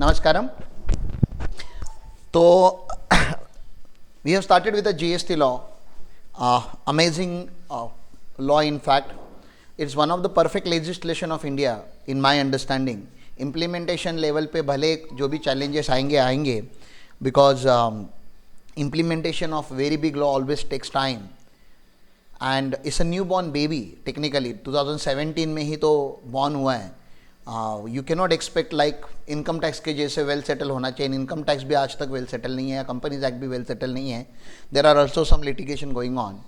Namaskaram. So, we have started with the GST law. Amazing law, in fact. It's one of the perfect legislation of India, in my understanding. Implementation level पे भले जो भी challenges आएंगे because implementation of very big law always takes time. And it's a newborn baby, technically. 2017 में ही तो born हुआ है. You cannot expect like income tax के जैसे वेल सेटल होना चाहिए. इनकम टैक्स भी आज तक वेल सेटल नहीं है, कंपनीज एक्ट भी वेल सेटल नहीं है. There are also some litigation going on.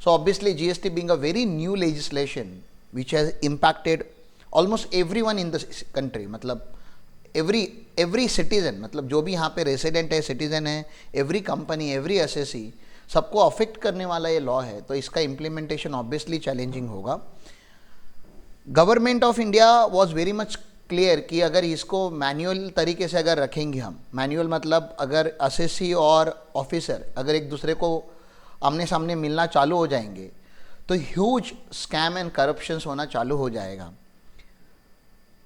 So obviously GST being a very new legislation which has impacted almost everyone in the country, मतलब every citizen, मतलब जो भी यहाँ पे रेसिडेंट है, सिटीजन है, एवरी कंपनी, एवरी एसएससी, सबको affect करने वाला ये लॉ है. तो इसका इम्प्लीमेंटेशन ऑब्वियसली चैलेंजिंग होगा. Government of India was very much clear कि अगर इसको मैनुअल तरीके से अगर रखेंगे हम, मैनुअल मतलब अगर एसएससी और ऑफिसर अगर एक दूसरे को आमने सामने मिलना चालू हो जाएंगे तो ह्यूज स्कैम एंड करप्शंस होना चालू हो जाएगा.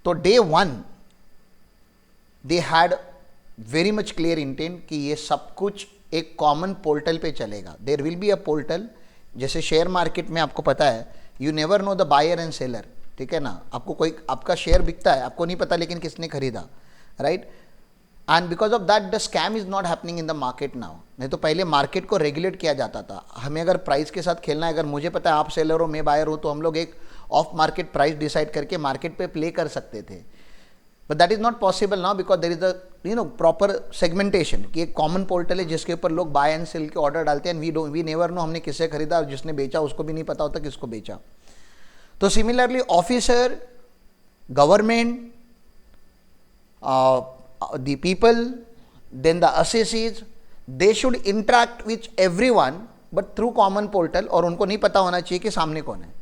तो day one they had very much clear intent कि ये सब कुछ एक कॉमन पोर्टल पे चलेगा. There will be a portal. जैसे शेयर मार्केट में आपको पता है, you never know the buyer and seller, ठीक है ना. आपको कोई आपका शेयर बिकता है, आपको नहीं पता लेकिन किसने खरीदा, right. And because of that the scam is not happening in the market now. नहीं तो पहले मार्केट को रेगुलेट किया जाता था. हमें अगर प्राइस के साथ खेलना है, अगर मुझे पता है आप सेलर हो मैं बायर हो, तो हम लोग एक ऑफ मार्केट प्राइस डिसाइड करके मार्केट पे प्ले कर सकते थे. But that is not possible now because there is a proper segmentation कि एक कॉमन पोर्टल है जिसके ऊपर लोग बाय एंड सेल के ऑर्डर डालते हैं. एंड वी नेवर नो हमने किससे खरीदा और जिसने बेचा उसको भी नहीं पता होता किसको बेचा. तो similarly officer, government, the people, then the assessees, they should interact with everyone but through common portal. और उनको नहीं पता होना चाहिए कि सामने कौन है.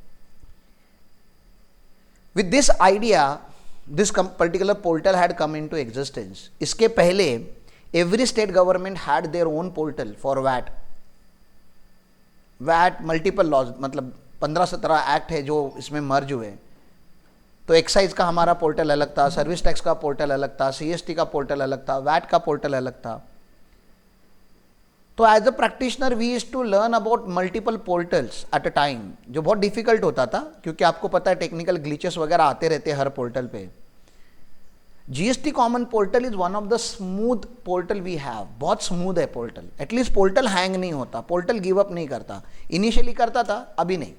With this idea, this particular portal had come into existence. इसके पहले every state government had their own portal for VAT. VAT multiple laws, मतलब 15-17 एक्ट है जो इसमें मर्ज हुए. तो एक्साइज का हमारा पोर्टल अलग था, सर्विस टैक्स का पोर्टल अलग था, सीएसटी का पोर्टल अलग था, वैट का पोर्टल अलग था. तो as a practitioner we used to learn about multiple portals at a time, जो बहुत डिफिकल्ट होता था क्योंकि आपको पता है टेक्निकल ग्लिचेस वगैरह आते रहते हैं हर पोर्टल पे. GST common portal is one of the smooth portal we have. बहुत स्मूथ है पोर्टल. एटलीस्ट पोर्टल हैंग नहीं होता, पोर्टल गिव अप नहीं करता. इनिशियली करता था, अभी नहीं.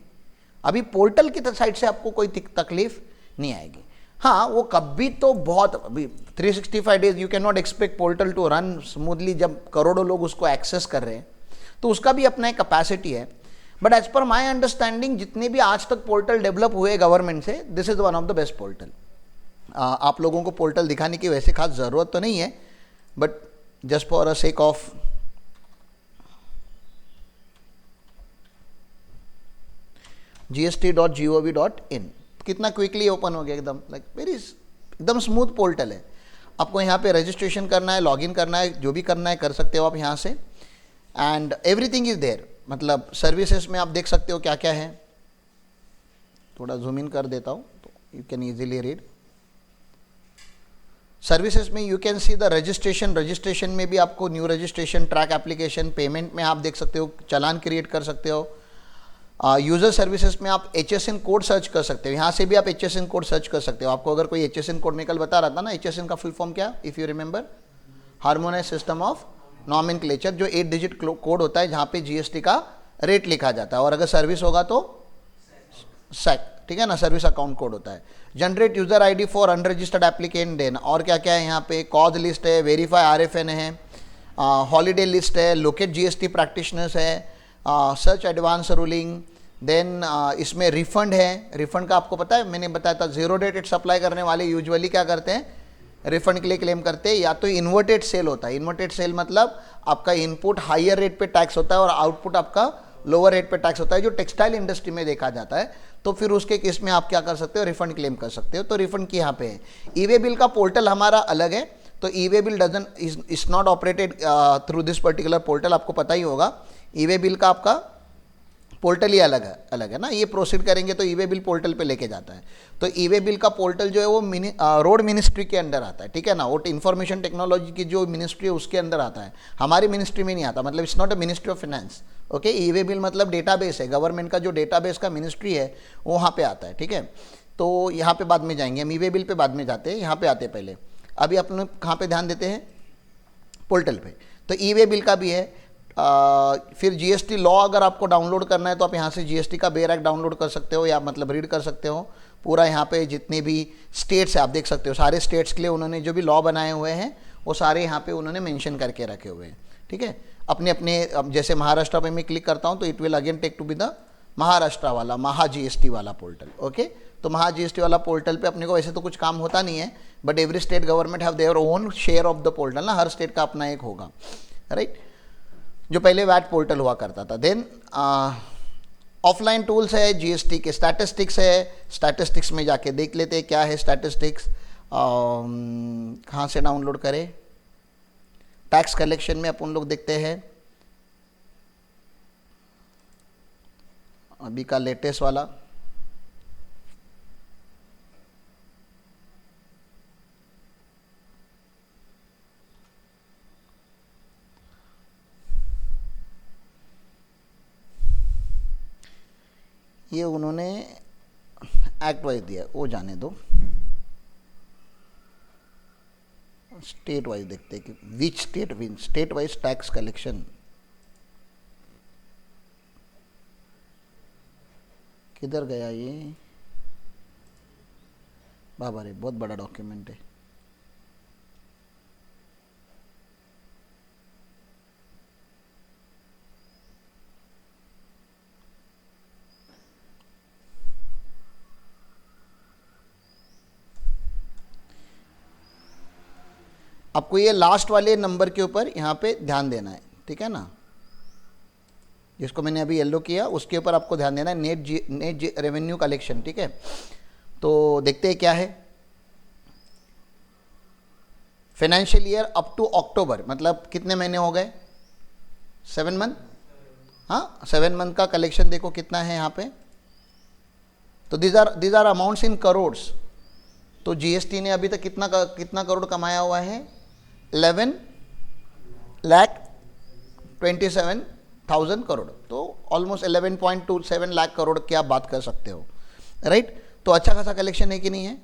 अभी पोर्टल की साइड से आपको कोई तकलीफ नहीं आएगी. हाँ, वो कभी तो बहुत अभी 365 days you can not expect portal to run smoothly जब करोड़ों लोग उसको एक्सेस कर रहे हैं. तो उसका भी अपना एक कैपेसिटी है. But as per my understanding जितने भी आज तक पोर्टल डेवलप हुए गवर्नमेंट से, this is one of the best portal. आप लोगों को पोर्टल दिखाने की वैसे खास ज़रूरत तो नहीं है, but just for a sake of gst.gov.in. कितना क्विकली ओपन हो गया, एकदम लाइक वेरी एकदम स्मूथ पोर्टल है. आपको यहाँ पे रजिस्ट्रेशन करना है, लॉगिन करना है, जो भी करना है कर सकते हो आप यहाँ से. And everything is there. मतलब सर्विसेज में आप देख सकते हो क्या क्या है. थोड़ा जूम इन कर देता हूँ तो you can easily read. Services में you can see the registration. Registration में भी आपको new registration, track application, payment में आप देख सकते हो, चालान क्रिएट कर सकते हो. यूज़र सर्विसेज में आप HSN कोड सर्च कर सकते हो. यहाँ से भी आप HSN कोड सर्च कर सकते हो. आपको अगर कोई HSN कोड निकल बता रहा था ना, HSN का फुल फॉर्म क्या, if you remember, harmonise system of nomenclature, जो 8 डिजिट कोड होता है जहाँ पे जीएसटी का रेट लिखा जाता है. और अगर सर्विस होगा तो सेक, ठीक है ना, सर्विस अकाउंट कोड होता है. Generate user ID for unregistered applicant. Then और क्या क्या है यहाँ पे, कॉज लिस्ट है, वेरीफाई RFN है, हॉलीडे लिस्ट है, लोकेट GST प्रैक्टिशनर्स है, सर्च एडवांस रूलिंग. देन इसमें रिफंड है. रिफंड का आपको पता है, मैंने बताया था, जीरो डेटेड सप्लाई करने वाले यूजुअली क्या करते हैं, रिफंड के लिए क्लेम करते हैं. या तो इन्वर्टेड सेल होता है. इन्वर्टेड सेल मतलब आपका इनपुट हायर रेट पे टैक्स होता है और आउटपुट आपका लोअर रेट पे टैक्स होता है, जो टेक्सटाइल इंडस्ट्री में देखा जाता है. तो फिर उसके केस में आप क्या कर सकते हो, रिफंड क्लेम कर सकते हो. तो रिफंड की यहाँ पे है. ई वे बिल का पोर्टल हमारा अलग है. तो e way bill is not operated through this particular portal. आपको पता ही होगा ई वे बिल का आपका पोर्टल ही अलग है ना। ये प्रोसीड करेंगे तो ई वे बिल पोर्टल पे लेके जाता है। तो ई वे बिल का पोर्टल जो है वो रोड मिनिस्ट्री के अंडर आता है, ठीक है ना। वो इंफॉर्मेशन टेक्नोलॉजी की जो मिनिस्ट्री है उसके अंदर आता है, हमारी मिनिस्ट्री में नहीं आता। मतलब it's not a ministry of finance, okay. E way bill मतलब डेटाबेस है, गवर्नमेंट का जो डेटाबेस का मिनिस्ट्री है वो वहाँ पे आता है, ठीक है। तो यहाँ पे बाद में जाएंगे हम, ई वे बिल पे बाद में जाते हैं, यहाँ पे आते पहले। अभी अपन लोग कहाँ पे ध्यान देते हैं, पोर्टल पे। तो ई वे बिल का भी है। फिर जीएसटी लॉ अगर आपको डाउनलोड करना है तो आप यहाँ से जीएसटी का बेयर एक्ट डाउनलोड कर सकते हो, या मतलब रीड कर सकते हो पूरा। यहाँ पे जितने भी स्टेट्स है आप देख सकते हो, सारे स्टेट्स के लिए उन्होंने जो भी लॉ बनाए हुए हैं वो सारे यहाँ पे उन्होंने मेंशन करके रखे हुए हैं, ठीक है। अपने अपने, अब जैसे महाराष्ट्र पे मैं क्लिक करता हूँ तो it will again take to be the Maharashtra वाला महा जीएसटी वाला पोर्टल, ओके। तो महा जीएसटी वाला पोर्टल पे अपने को वैसे तो कुछ काम होता नहीं है, but every state government have their own share of the portal ना, हर स्टेट का अपना एक होगा, राइट। जो पहले वैट पोर्टल हुआ करता था। देन ऑफलाइन टूल्स है, जीएसटी के स्टैटिस्टिक्स है। स्टैटिस्टिक्स में जाके देख लेते हैं क्या है स्टैटिस्टिक्स, कहाँ से डाउनलोड करें। टैक्स कलेक्शन में अपन लोग देखते हैं अभी का लेटेस्ट वाला, ये उन्होंने एक्ट वाइज दिया, वो जाने दो। स्टेट वाइज देखते हैं कि which state win, state wise tax collection किधर गया ये, बाबा रे बहुत बड़ा डॉक्यूमेंट है। आपको ये लास्ट वाले नंबर के ऊपर यहाँ पे ध्यान देना है, ठीक है ना। जिसको मैंने अभी येलो किया उसके ऊपर आपको ध्यान देना है, नेट रेवेन्यू कलेक्शन, ठीक है। तो देखते हैं क्या है। फाइनेंशियल ईयर अप टू अक्टूबर, मतलब कितने महीने हो गए, 7 मंथ। हाँ, 7 मंथ का कलेक्शन देखो कितना है यहाँ पे। तो these are amounts in crores. तो जीएसटी ने अभी तक कितना करोड़ कमाया हुआ है, 11,27,000 करोड़। तो ऑलमोस्ट 11.27 लाख करोड़ की आप बात कर सकते हो, राइट। तो अच्छा खासा कलेक्शन है कि नहीं है।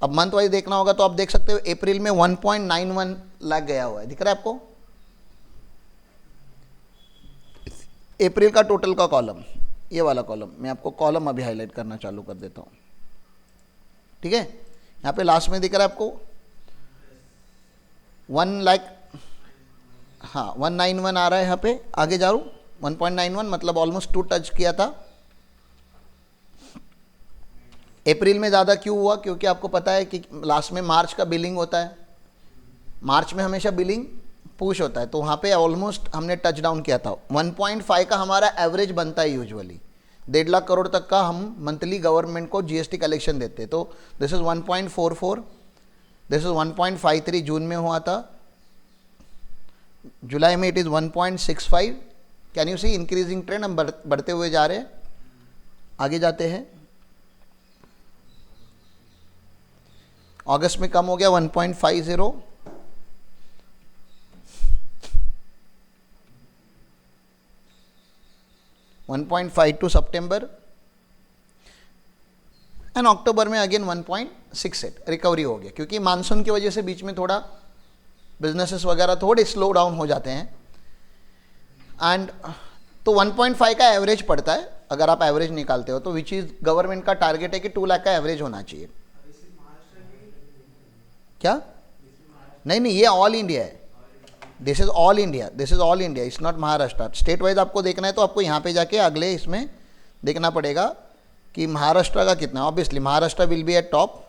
अब मंथ वाइज देखना होगा तो आप देख सकते हो अप्रैल में 1.91 लाख गया हुआ है, दिख रहा है आपको अप्रैल का टोटल का कॉलम, ये वाला कॉलम। मैं आपको कॉलम अभी हाईलाइट करना चालू कर देता हूँ, ठीक है। यहाँ पे लास्ट में दिख रहा है आपको 1 लाख, हाँ 191 आ रहा है यहाँ पे। आगे जा रहा हूँ, 1.91 मतलब ऑलमोस्ट 2 टच किया था। अप्रैल में ज़्यादा क्यों हुआ, क्योंकि आपको पता है कि लास्ट में मार्च का बिलिंग होता है, मार्च में हमेशा बिलिंग पुश होता है। तो वहाँ पे ऑलमोस्ट हमने टच डाउन किया था। 1.5 का हमारा एवरेज बनता है यूजुअली, 1.5 लाख करोड़ तक का हम मंथली गवर्नमेंट को जीएसटी कलेक्शन देते हैं। तो दिस इज़ 1.44, दिस इज़ 1.53 जून में हुआ था, जुलाई में it is 1.65। Can you see increasing trend, हम बढ़ते हुए जा रहे हैं। आगे जाते हैं, अगस्त में कम हो गया 1.50, 1.52 सितंबर, एंड अक्टूबर में अगेन 1.68 रिकवरी हो गया, क्योंकि मानसून की वजह से बीच में थोड़ा बिजनेसेस वगैरह थोड़े स्लो डाउन हो जाते हैं। एंड तो 1.5 का एवरेज पड़ता है अगर आप एवरेज निकालते हो तो, विच इज गवर्नमेंट का टारगेट है कि 2 लाख का एवरेज होना चाहिए। क्या? नहीं, ये ऑल इंडिया है, this is all India, this is all India, it's not Maharashtra. State wise आपको देखना है तो आपको यहाँ पे जाके अगले इसमें देखना पड़ेगा कि महाराष्ट्र का कितना। Obviously Maharashtra will be eight top.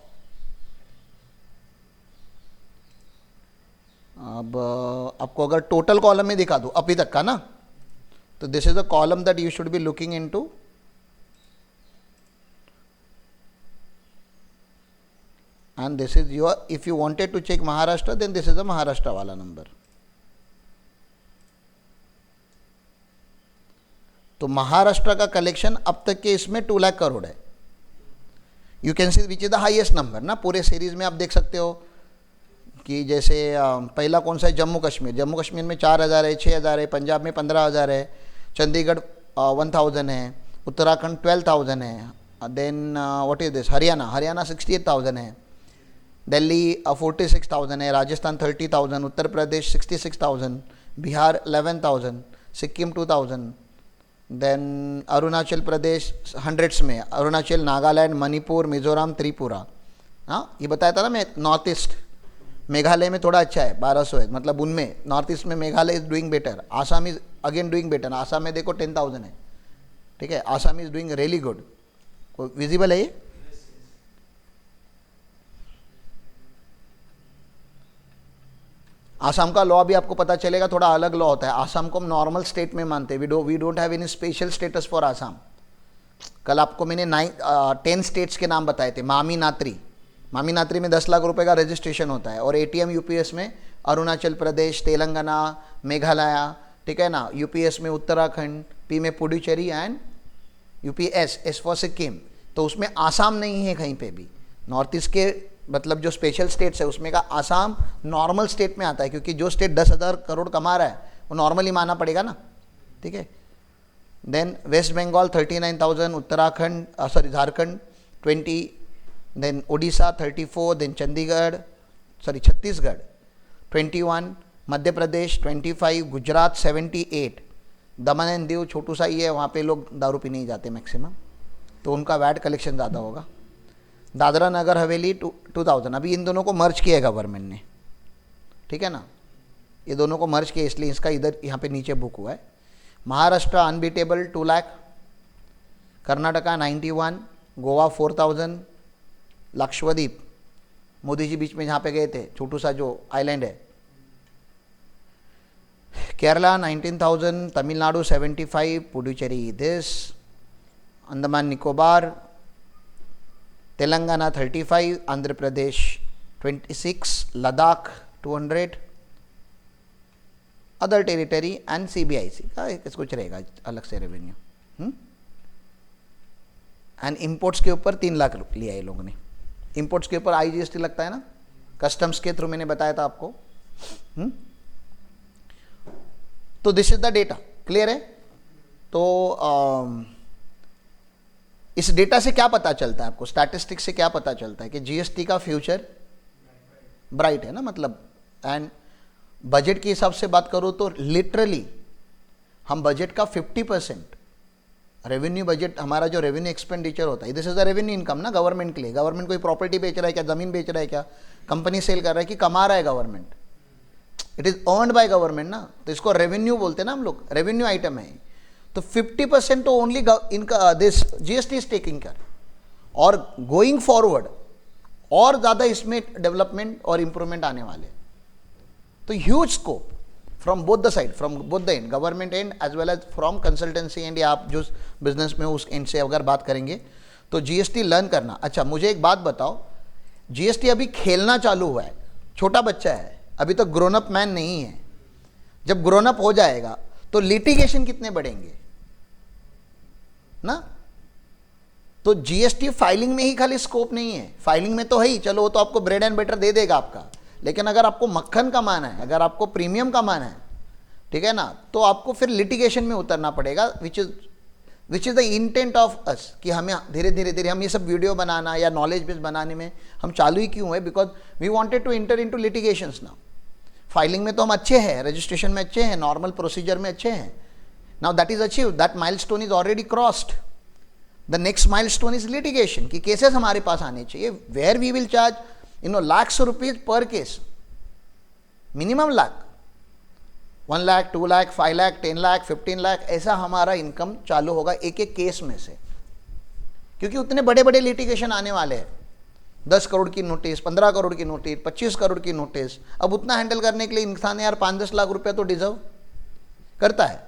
अब आपको अगर टोटल कॉलम में दिखा दूँ अभी तक का ना, तो this is the column that you should be looking into. And this is your, if you wanted to check Maharashtra, then this is the Maharashtra wala number. तो महाराष्ट्र का कलेक्शन अब तक के इसमें 2 लाख करोड़ है. You can C which is the highest number ना. पूरे series में आप देख सकते हो कि जैसे पहला कौन सा है, जम्मू कश्मीर. जम्मू कश्मीर में 4,000 है, 6,000 है, पंजाब में 15,000 है, चंडीगढ़ 1,000 है, उत्तराखंड 12,000 है, then what is this, Haryana 68,000 है, दिल्ली 46,000 है, राजस्थान 30,000, उत्तर प्रदेश 66,000, बिहार 11,000, सिक्किम 2,000, देन अरुणाचल प्रदेश हंड्रेड्स में, अरुणाचल, नागालैंड, मणिपुर, मिजोरम, त्रिपुरा. हाँ, ये बताया था ना मैं. नॉर्थ ईस्ट, मेघालय में थोड़ा अच्छा है, 1200 है, मतलब उनमें नॉर्थ ईस्ट में Meghalaya is doing better. Assam is again doing better. Assam में देखो 10,000 है. ठीक है, Assam is doing really good. Visible है ये. आसाम का लॉ भी आपको पता चलेगा, थोड़ा अलग लॉ होता है. आसाम को हम नॉर्मल स्टेट में मानते हैं. We don't have any special status for Assam. कल आपको मैंने 10 स्टेट्स के नाम बताए थे. मामीनात्री में 10 लाख रुपए का रजिस्ट्रेशन होता है. और एटीएम यूपीएस में अरुणाचल प्रदेश, तेलंगाना, मेघालय, ठीक है ना. यूपीएस में उत्तराखंड, पी में Puducherry and UPS, S for Sikkim. तो उसमें आसाम नहीं है कहीं पे भी. नॉर्थ ईस्ट के मतलब जो स्पेशल स्टेट्स है उसमें का आसाम नॉर्मल स्टेट में आता है, क्योंकि जो स्टेट 10,000 करोड़ कमा रहा है वो नॉर्मली माना पड़ेगा ना. ठीक है. Then West Bengal 39,000, Uttarakhand Jharkhand 20, then Orissa 34, then Chhattisgarh 21, Madhya Pradesh 25, Gujarat 78, Daman and Diu छोटू सा ही है, वहाँ पे लोग दारू पीने ही जाते मैक्सिमम, तो उनका वैट कलेक्शन ज़्यादा होगा. दादरा नगर हवेली 2,000. अभी इन दोनों को मर्ज किया है गवर्नमेंट ने. ठीक है ना, ये दोनों को मर्ज किया, इसलिए इसका इधर यहाँ पे नीचे बुक हुआ है. महाराष्ट्र अनबीटेबल 2 लाख, कर्नाटका 91, गोवा 4,000, लक्षद्वीप मोदी जी बीच में जहाँ पे गए थे, छोटू सा जो आइलैंड है, Kerala 19,000, Tamil Nadu 75, Puducherry this, Andaman Nicobar, Telangana 35, Andhra Pradesh 26, Ladakh 200, other territory and CBIC का कुछ रहेगा अलग से रेवेन्यू. एंड इंपोर्ट्स के ऊपर 3 लाख लिया है लोगों ने. इंपोर्ट्स के ऊपर आईजीएसटी लगता है ना, कस्टम्स के थ्रू मैंने बताया था आपको. तो this is the data. Clear है. तो इस डेटा से क्या पता चलता है आपको, स्टैटिस्टिक्स से क्या पता चलता है कि जीएसटी का फ्यूचर ब्राइट है ना. मतलब एंड बजट के हिसाब से बात करूँ तो लिटरली हम बजट का 50% रेवेन्यू, बजट हमारा जो रेवेन्यू एक्सपेंडिचर होता है, this is the revenue income ना गवर्नमेंट के लिए. गवर्नमेंट कोई प्रॉपर्टी बेच रहा है क्या, ज़मीन बेच रहा है क्या, कंपनी सेल कर रहा है कि कमा रहा है government. It is earned by government ना, तो इसको रेवेन्यू बोलते हैं ना हम लोग, रेवेन्यू आइटम है. तो 50% तो ओनली इनका this GST is taking care. और गोइंग फॉरवर्ड और ज़्यादा इसमें डेवलपमेंट और इंप्रूवमेंट आने वाले. तो huge scope from both the side, from both the end, government and as well as from consultancy end, या आप जो बिजनेस में उस एंड से अगर बात करेंगे तो जीएसटी लर्न करना. अच्छा मुझे एक बात बताओ, जीएसटी अभी खेलना चालू हुआ है, छोटा बच्चा है, अभी तो ग्रोन अप मैन नहीं है. जब ग्रोन अप हो जाएगा तो लिटिगेशन कितने बढ़ेंगे ना. तो जीएसटी फाइलिंग में ही खाली स्कोप नहीं है, फाइलिंग में तो है ही, चलो वो तो आपको ब्रेड एंड बटर दे देगा आपका, लेकिन अगर आपको मक्खन कमाना है, अगर आपको प्रीमियम कमाना है, ठीक है ना, तो आपको फिर लिटिगेशन में उतरना पड़ेगा. विच is the intent of us कि हमें धीरे धीरे हम ये सब वीडियो बनाना या नॉलेज बेस बनाने में हम चालू ही क्यों है, because we wanted to enter into litigations now. Filing में तो हम अच्छे हैं, रजिस्ट्रेशन में अच्छे हैं, नॉर्मल प्रोसीजर में अच्छे हैं. Now that is achieve, that milestone is already crossed. The next milestone is litigation, कि केसेस हमारे पास आने चाहिए, where we will charge lakhs of rupees per case, minimum lakh, 1 lakh, 2 lakh, 5 lakh, 10 lakh, 15 lakh, ऐसा हमारा income चालू होगा एक एक केस में से, क्योंकि उतने बड़े बड़े लिटिगेशन आने वाले हैं. 10 करोड़ की नोटिस, 15 करोड़ की नोटिस, 25 करोड़ की नोटिस. अब उतना हैंडल करने के लिए इंसान यार 5-10 लाख रुपया तो डिजर्व करता है.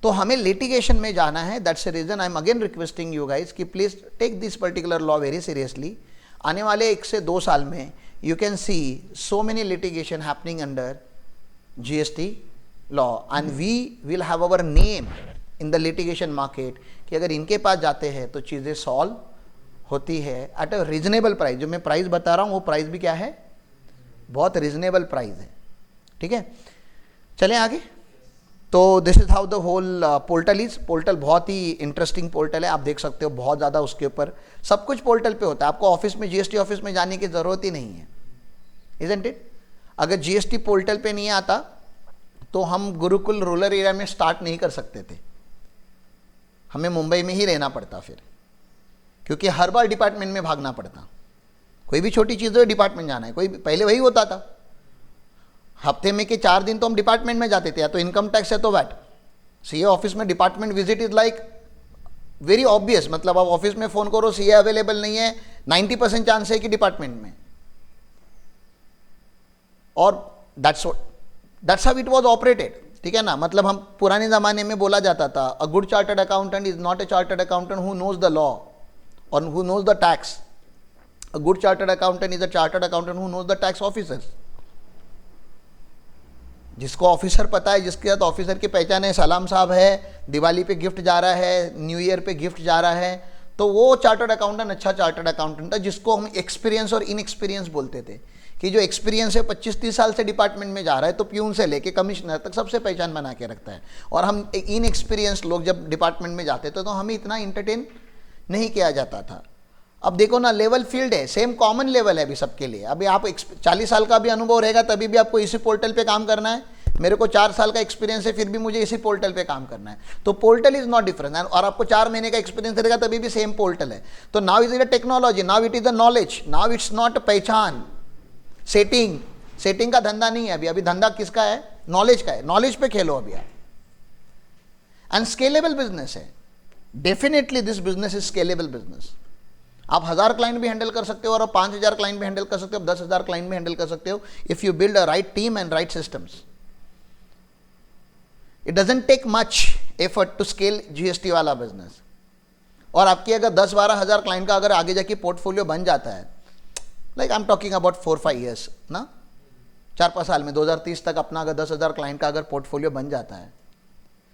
तो हमें लिटिगेशन में जाना है. That's the reason I am again requesting you guys कि please take this particular law very seriously. आने वाले 1 से 2 साल में you can see so many litigation happening under GST law, and we will have our name in the litigation market कि अगर इनके पास जाते हैं तो चीज़ें सॉल्व होती है एट अ रीजनेबल प्राइस। जो मैं प्राइस बता रहा हूँ वो प्राइस भी क्या है, बहुत रीजनेबल प्राइस है। ठीक है, चलें आगे। तो this is how the whole portal is. Portal बहुत ही इंटरेस्टिंग पोर्टल है, आप देख सकते हो बहुत ज़्यादा उसके ऊपर सब कुछ पोर्टल पे होता है। आपको ऑफिस में जीएसटी ऑफिस में जाने की ज़रूरत ही नहीं है, इजंट इट। अगर जीएसटी पोर्टल पे नहीं आता तो हम गुरुकुल रूरल एरिया में स्टार्ट नहीं कर सकते थे, हमें मुंबई में ही रहना पड़ता फिर, क्योंकि हर बार डिपार्टमेंट में भागना पड़ता। कोई भी छोटी चीज़ हो डिपार्टमेंट जाना है, कोई पहले वही होता था। हफ्ते में के 4 दिन तो हम डिपार्टमेंट में जाते थे, या तो इनकम टैक्स है तो वैट। सीए ऑफिस में department visit is like very obvious. मतलब आप ऑफिस में फ़ोन करो, सीए अवेलेबल नहीं है, 90% चांस है कि डिपार्टमेंट में। और that's how it was operated. ठीक है ना, मतलब हम पुराने ज़माने में बोला जाता था a good chartered accountant is not a chartered accountant who knows the law और who knows the tax. A good chartered accountant is a chartered accountant who knows the tax officers. जिसको ऑफिसर पता है, जिसके साथ officer की पहचान है, सलाम साहब है, दिवाली पे गिफ्ट जा रहा है, न्यू ईयर पे गिफ्ट जा रहा है, तो वो चार्टर्ड अकाउंटेंट अच्छा चार्टर्ड अकाउंटेंट है। जिसको हम एक्सपीरियंस और इनएक्सपीरियंस बोलते थे, कि जो एक्सपीरियंस है 25-30 साल से डिपार्टमेंट में जा रहा है, तो प्यून से लेके कमिश्नर तक सबसे पहचान बना के रखता है। और हम इनएक्सपीरियंस लोग जब डिपार्टमेंट में जाते थे तो हमें इतना इंटरटेन नहीं किया जाता था। अब देखो ना, लेवल फील्ड है, सेम कॉमन लेवल है अभी सबके लिए। अभी आप 40 साल का भी अनुभव रहेगा तभी भी आपको इसी पोर्टल पे काम करना है। मेरे को 4 साल का एक्सपीरियंस है फिर भी मुझे इसी पोर्टल पे काम करना है। तो पोर्टल इज नॉट डिफरेंट। और आपको 4 महीने का एक्सपीरियंस रहेगा तभी भी सेम पोर्टल है। तो now is it a technology, now it is a knowledge, now it's not पहचान सेटिंग का धंधा नहीं है अभी। अभी धंधा किसका है, नॉलेज का है। नॉलेज पे खेलो अभी आप। एंड स्केलेबल बिजनेस है, definitely this business is scalable business. आप 1000 क्लाइंट भी हैंडल कर सकते हो और आप 5000 क्लाइंट भी हैंडल कर सकते हो, आप 10,000 क्लाइंट भी हैंडल कर सकते हो if you build a right team and right systems. It doesn't take much effort to scale GST वाला बिजनेस। और आपकी अगर 10-12 हज़ार क्लाइंट का अगर आगे जाके पोर्टफोलियो बन जाता है, like I am talking about 4-5 years ना, 4-5 साल में 2030 तक अपना अगर 10,000 क्लाइंट का अगर पोर्टफोलियो बन जाता है,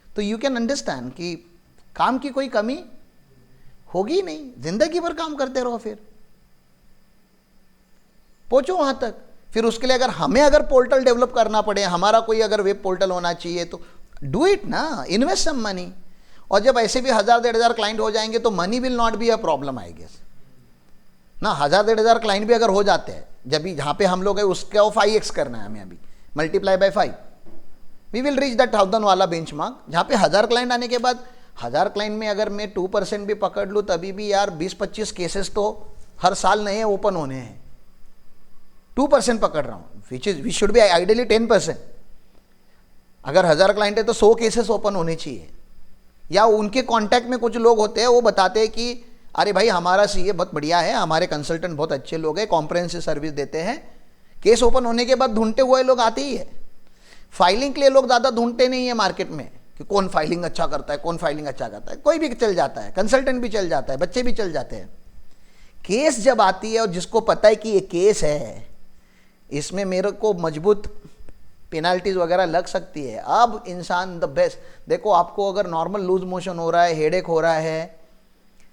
तो यू कैन अंडरस्टैंड कि काम की कोई कमी होगी ही नहीं। जिंदगी भर काम करते रहो, फिर पहुंचो वहां तक। फिर उसके लिए अगर हमें अगर पोर्टल डेवलप करना पड़े, हमारा कोई अगर वेब पोर्टल होना चाहिए, तो डू इट ना, इन्वेस्ट सम मनी। और जब ऐसे भी 1000-1500 क्लाइंट हो जाएंगे तो money will not be a problem I guess ना। 1000-1500 क्लाइंट भी अगर हो जाते हैं, जब भी जहाँ पे हम लोग है उसका 5x करना है हमें, अभी multiply by 5, we will reach that 1000 वाला बेंचमार्क। जहाँ पे 1000 क्लाइंट आने के बाद 1000 क्लाइंट में अगर मैं 2% भी पकड़ लूँ तभी भी यार 20-25 केसेस तो हर साल नए ओपन होने हैं। 2% पकड़ रहा हूँ, विच शुड बी आइडियली 10%। अगर 1000 क्लाइंट है तो 100 केसेस ओपन होने चाहिए। या उनके कांटेक्ट में कुछ लोग होते हैं, वो बताते हैं कि अरे भाई हमारा सीए बहुत बढ़िया है, हमारे कंसल्टेंट बहुत अच्छे लोग हैं, कॉम्प्रहेंसिव सर्विस देते हैं। केस ओपन होने के बाद ढूंढते हुए लोग आते ही है। फाइलिंग के लिए लोग ज़्यादा ढूंढते नहीं है मार्केट में कि कौन फाइलिंग अच्छा करता है, कौन फाइलिंग अच्छा करता है। कोई भी चल जाता है, कंसल्टेंट भी चल जाता है, बच्चे भी चल जाते हैं। केस जब आती है और जिसको पता है कि ये केस है, इसमें मेरे को मजबूत पेनाल्टीज वगैरह लग सकती है, अब इंसान द बेस्ट। देखो आपको अगर नॉर्मल लूज मोशन हो रहा है, हेडेक हो रहा है,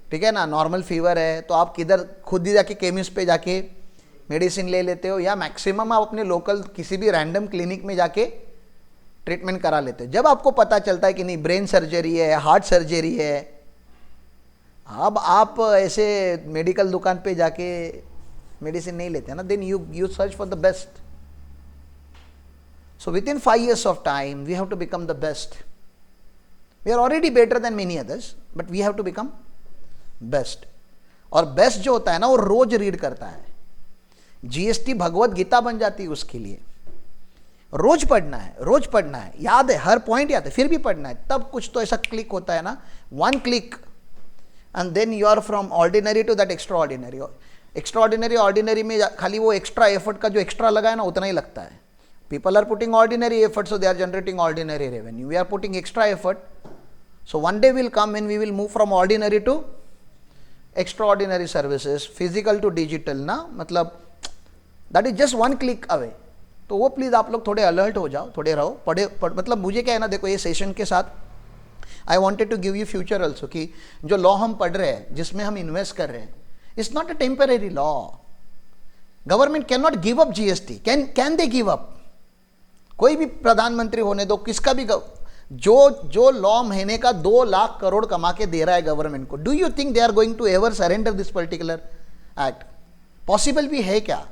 ठीक है ना, नॉर्मल फीवर है, तो आप किधर खुद ही जाके केमिस्ट पे जाके मेडिसिन ले लेते हो, या मैक्सिमम आप अपने लोकल किसी भी रैंडम क्लिनिक में जाके ट्रीटमेंट करा लेते हो। जब आपको पता चलता है कि नहीं ब्रेन सर्जरी है, हार्ट सर्जरी है, अब आप ऐसे मेडिकल दुकान पे जाके मेडिसिन नहीं लेते ना, then you search for the best. So within 5 years of time, we have to become the best. We are already better than many others, but we have to become best. और best जो होता है ना, वो रोज read करता है। GST Bhagavad Gita बन जाती है उसके लिए। रोज पढ़ना है, रोज पढ़ना है, याद है, हर पॉइंट याद है, फिर भी पढ़ना है। तब कुछ तो ऐसा क्लिक होता है ना, 1 click and then you are from ordinary to that extraordinary. Extraordinary, ordinary में खाली वो एक्स्ट्रा एफर्ट का जो एक्स्ट्रा लगा है ना, उतना ही लगता है। People are putting ordinary effort, so they are generating ordinary revenue. We are putting extra effort, so one day will come when we will move from ordinary to extraordinary services, physical to digital ना, मतलब that is just 1 click away. तो वो please आप लोग थोड़े alert हो जाओ, थोड़े रहो, मतलब मुझे क्या है ना, देखो ये सेशन के साथ I wanted to give you future also कि जो लॉ हम पढ़ रहे हैं, जिसमें हम इन्वेस्ट कर रहे हैं, it's not a temporary law. Government can not give up GST. Can they give up? कोई भी प्रधानमंत्री होने दो, किसका भी जो लॉ महीने का 2 लाख करोड़ कमा के दे रहा है गवर्नमेंट को, do you think they are going to ever surrender this particular act? Possible भी है क्या?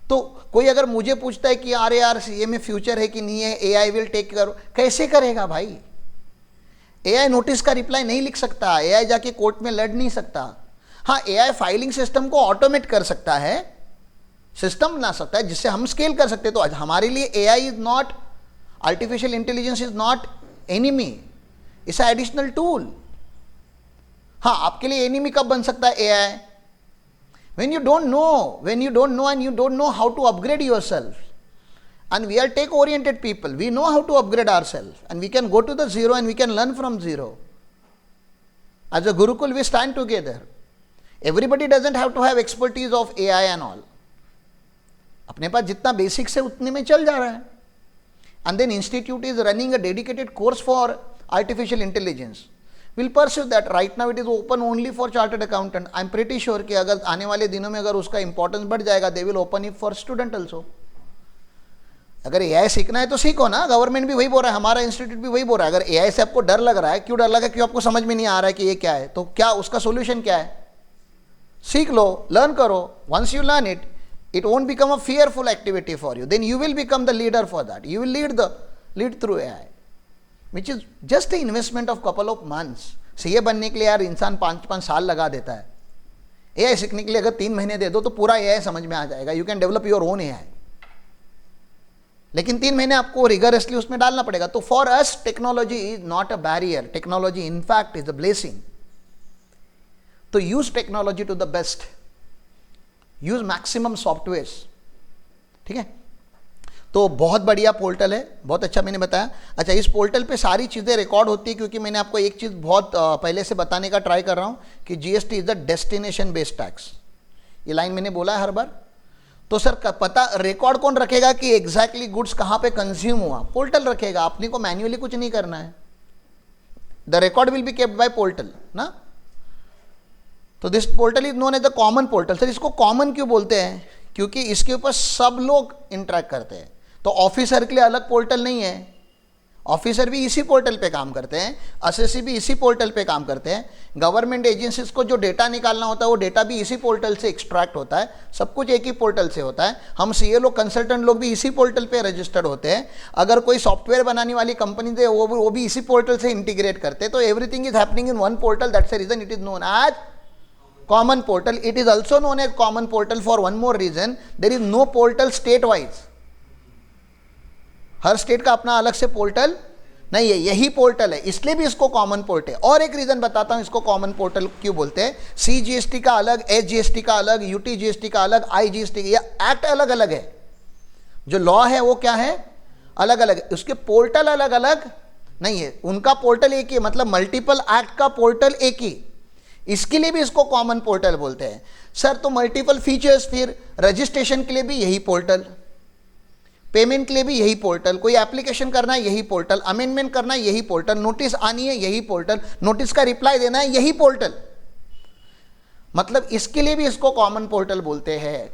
तो कोई अगर मुझे पूछता है कि अरे यार सीए में फ्यूचर है कि नहीं है, एआई विल टेक केयर, कैसे करेगा भाई? एआई नोटिस का रिप्लाई नहीं लिख सकता, एआई जाके कोर्ट में लड़ नहीं सकता. हाँ, एआई फाइलिंग सिस्टम को ऑटोमेट कर सकता है, सिस्टम बना सकता है जिससे हम स्केल कर सकते हैं. तो हमारे लिए AI is not, artificial intelligence is not enemy, it's additional tool. हाँ, आपके लिए एनिमी कब बन सकता है AI? when you don't know and you don't know how to upgrade yourself. And we are tech oriented people, we know how to upgrade ourselves, and we can go to the zero and we can learn from zero. As a Gurukul, we stand together. Everybody doesn't have to have expertise of AI and all. अपने पास जितना basics है उतने में चल जा रहा है. And then institute is running a dedicated course for artificial intelligence. We'll pursue that. Right now it is open only for chartered accountant. I'm pretty sure कि अगर आने वाले दिनों में अगर उसका importance बढ़ जाएगा, they will open it for student also. अगर AI सीखना है तो सीखो ना. गवर्नमेंट भी वही बोल रहा है, हमारा इंस्टीट्यूट भी वही बोल रहा है. अगर AI से आपको डर लग रहा है, क्यों डर लगा? क्यों आपको समझ में नहीं आ रहा है कि ये क्या है, तो क्या उसका सोल्यूशन क्या है? सीख लो, लर्न करो. Once you learn it, it won't become a fearful activity for you. Then you will become the leader for that. You will lead through AI, which is just an investment of couple of months. CA बनने के लिए यार इंसान 5-5 साल लगा देता है. AI सीखने के लिए अगर 3 महीने दे दो तो पूरा AI समझ में आ जाएगा. You can develop your own AI. लेकिन 3 महीने आपको रिगरसली उसमें डालना पड़ेगा. तो for us technology is not a barrier. Technology in fact is a blessing. तो use technology to the best. Use maximum softwares. ठीक है. तो बहुत बढ़िया पोर्टल है, बहुत अच्छा मैंने बताया. अच्छा, इस पोर्टल पे सारी चीज़ें रिकॉर्ड होती है, क्योंकि मैंने आपको एक चीज़ बहुत पहले से बताने का ट्राई कर रहा हूँ कि GST is the destination based tax. ये लाइन मैंने बोला है हर बार. तो सर पता रिकॉर्ड कौन रखेगा कि एग्जैक्टली गुड्स कहाँ पे कंज्यूम हुआ? पोर्टल रखेगा. आपने को मैन्युअली कुछ नहीं करना है. The record will be kept by portal ना. तो this portal is known as the common portal. Sir इसको कॉमन क्यों बोलते हैं? क्योंकि इसके ऊपर सब लोग इंटरेक्ट करते हैं. तो ऑफिसर के लिए अलग पोर्टल नहीं है. ऑफिसर भी इसी पोर्टल पे काम करते हैं, असेसी भी इसी पोर्टल पे काम करते हैं. गवर्नमेंट एजेंसीज को जो डेटा निकालना होता है वो डेटा भी इसी पोर्टल से एक्सट्रैक्ट होता है. सब कुछ एक ही पोर्टल से होता है. हम सीए लोग, कंसल्टेंट लोग भी इसी पोर्टल पे रजिस्टर्ड होते हैं. अगर कोई सॉफ्टवेयर बनाने वाली कंपनी है वो भी इसी पोर्टल से इंटीग्रेट करते हैं. तो everything is happening in one portal. That's the reason it is known as common portal. It is also known as common portal for one more reason. There is no portal state wise. Her state का अपना अलग से portal नहीं है, यही portal है, इसलिए भी इसको कॉमन पोर्टल है. और एक रीजन बताता हूं इसको कॉमन पोर्टल क्यों बोलते हैं. CGST का अलग, SGST का अलग, UTGST का अलग, IGST का, एक्ट अलग अलग है. जो लॉ है वो क्या है? अलग अलग है. उसके पोर्टल अलग अलग नहीं है. उनका पोर्टल एक ही, मतलब मल्टीपल एक्ट का पोर्टल एक ही. इसके लिए भी इसको कॉमन पोर्टल बोलते हैं. सर तो मल्टीपल फीचर्स, फिर रजिस्ट्रेशन के लिए भी यही पोर्टल, पेमेंट के लिए भी यही पोर्टल, कोई एप्लीकेशन करना है यही पोर्टल, अमेंडमेंट करना है यही पोर्टल, नोटिस आनी है यही पोर्टल, नोटिस का रिप्लाई देना है यही पोर्टल. मतलब इसके लिए भी इसको कॉमन पोर्टल बोलते हैं.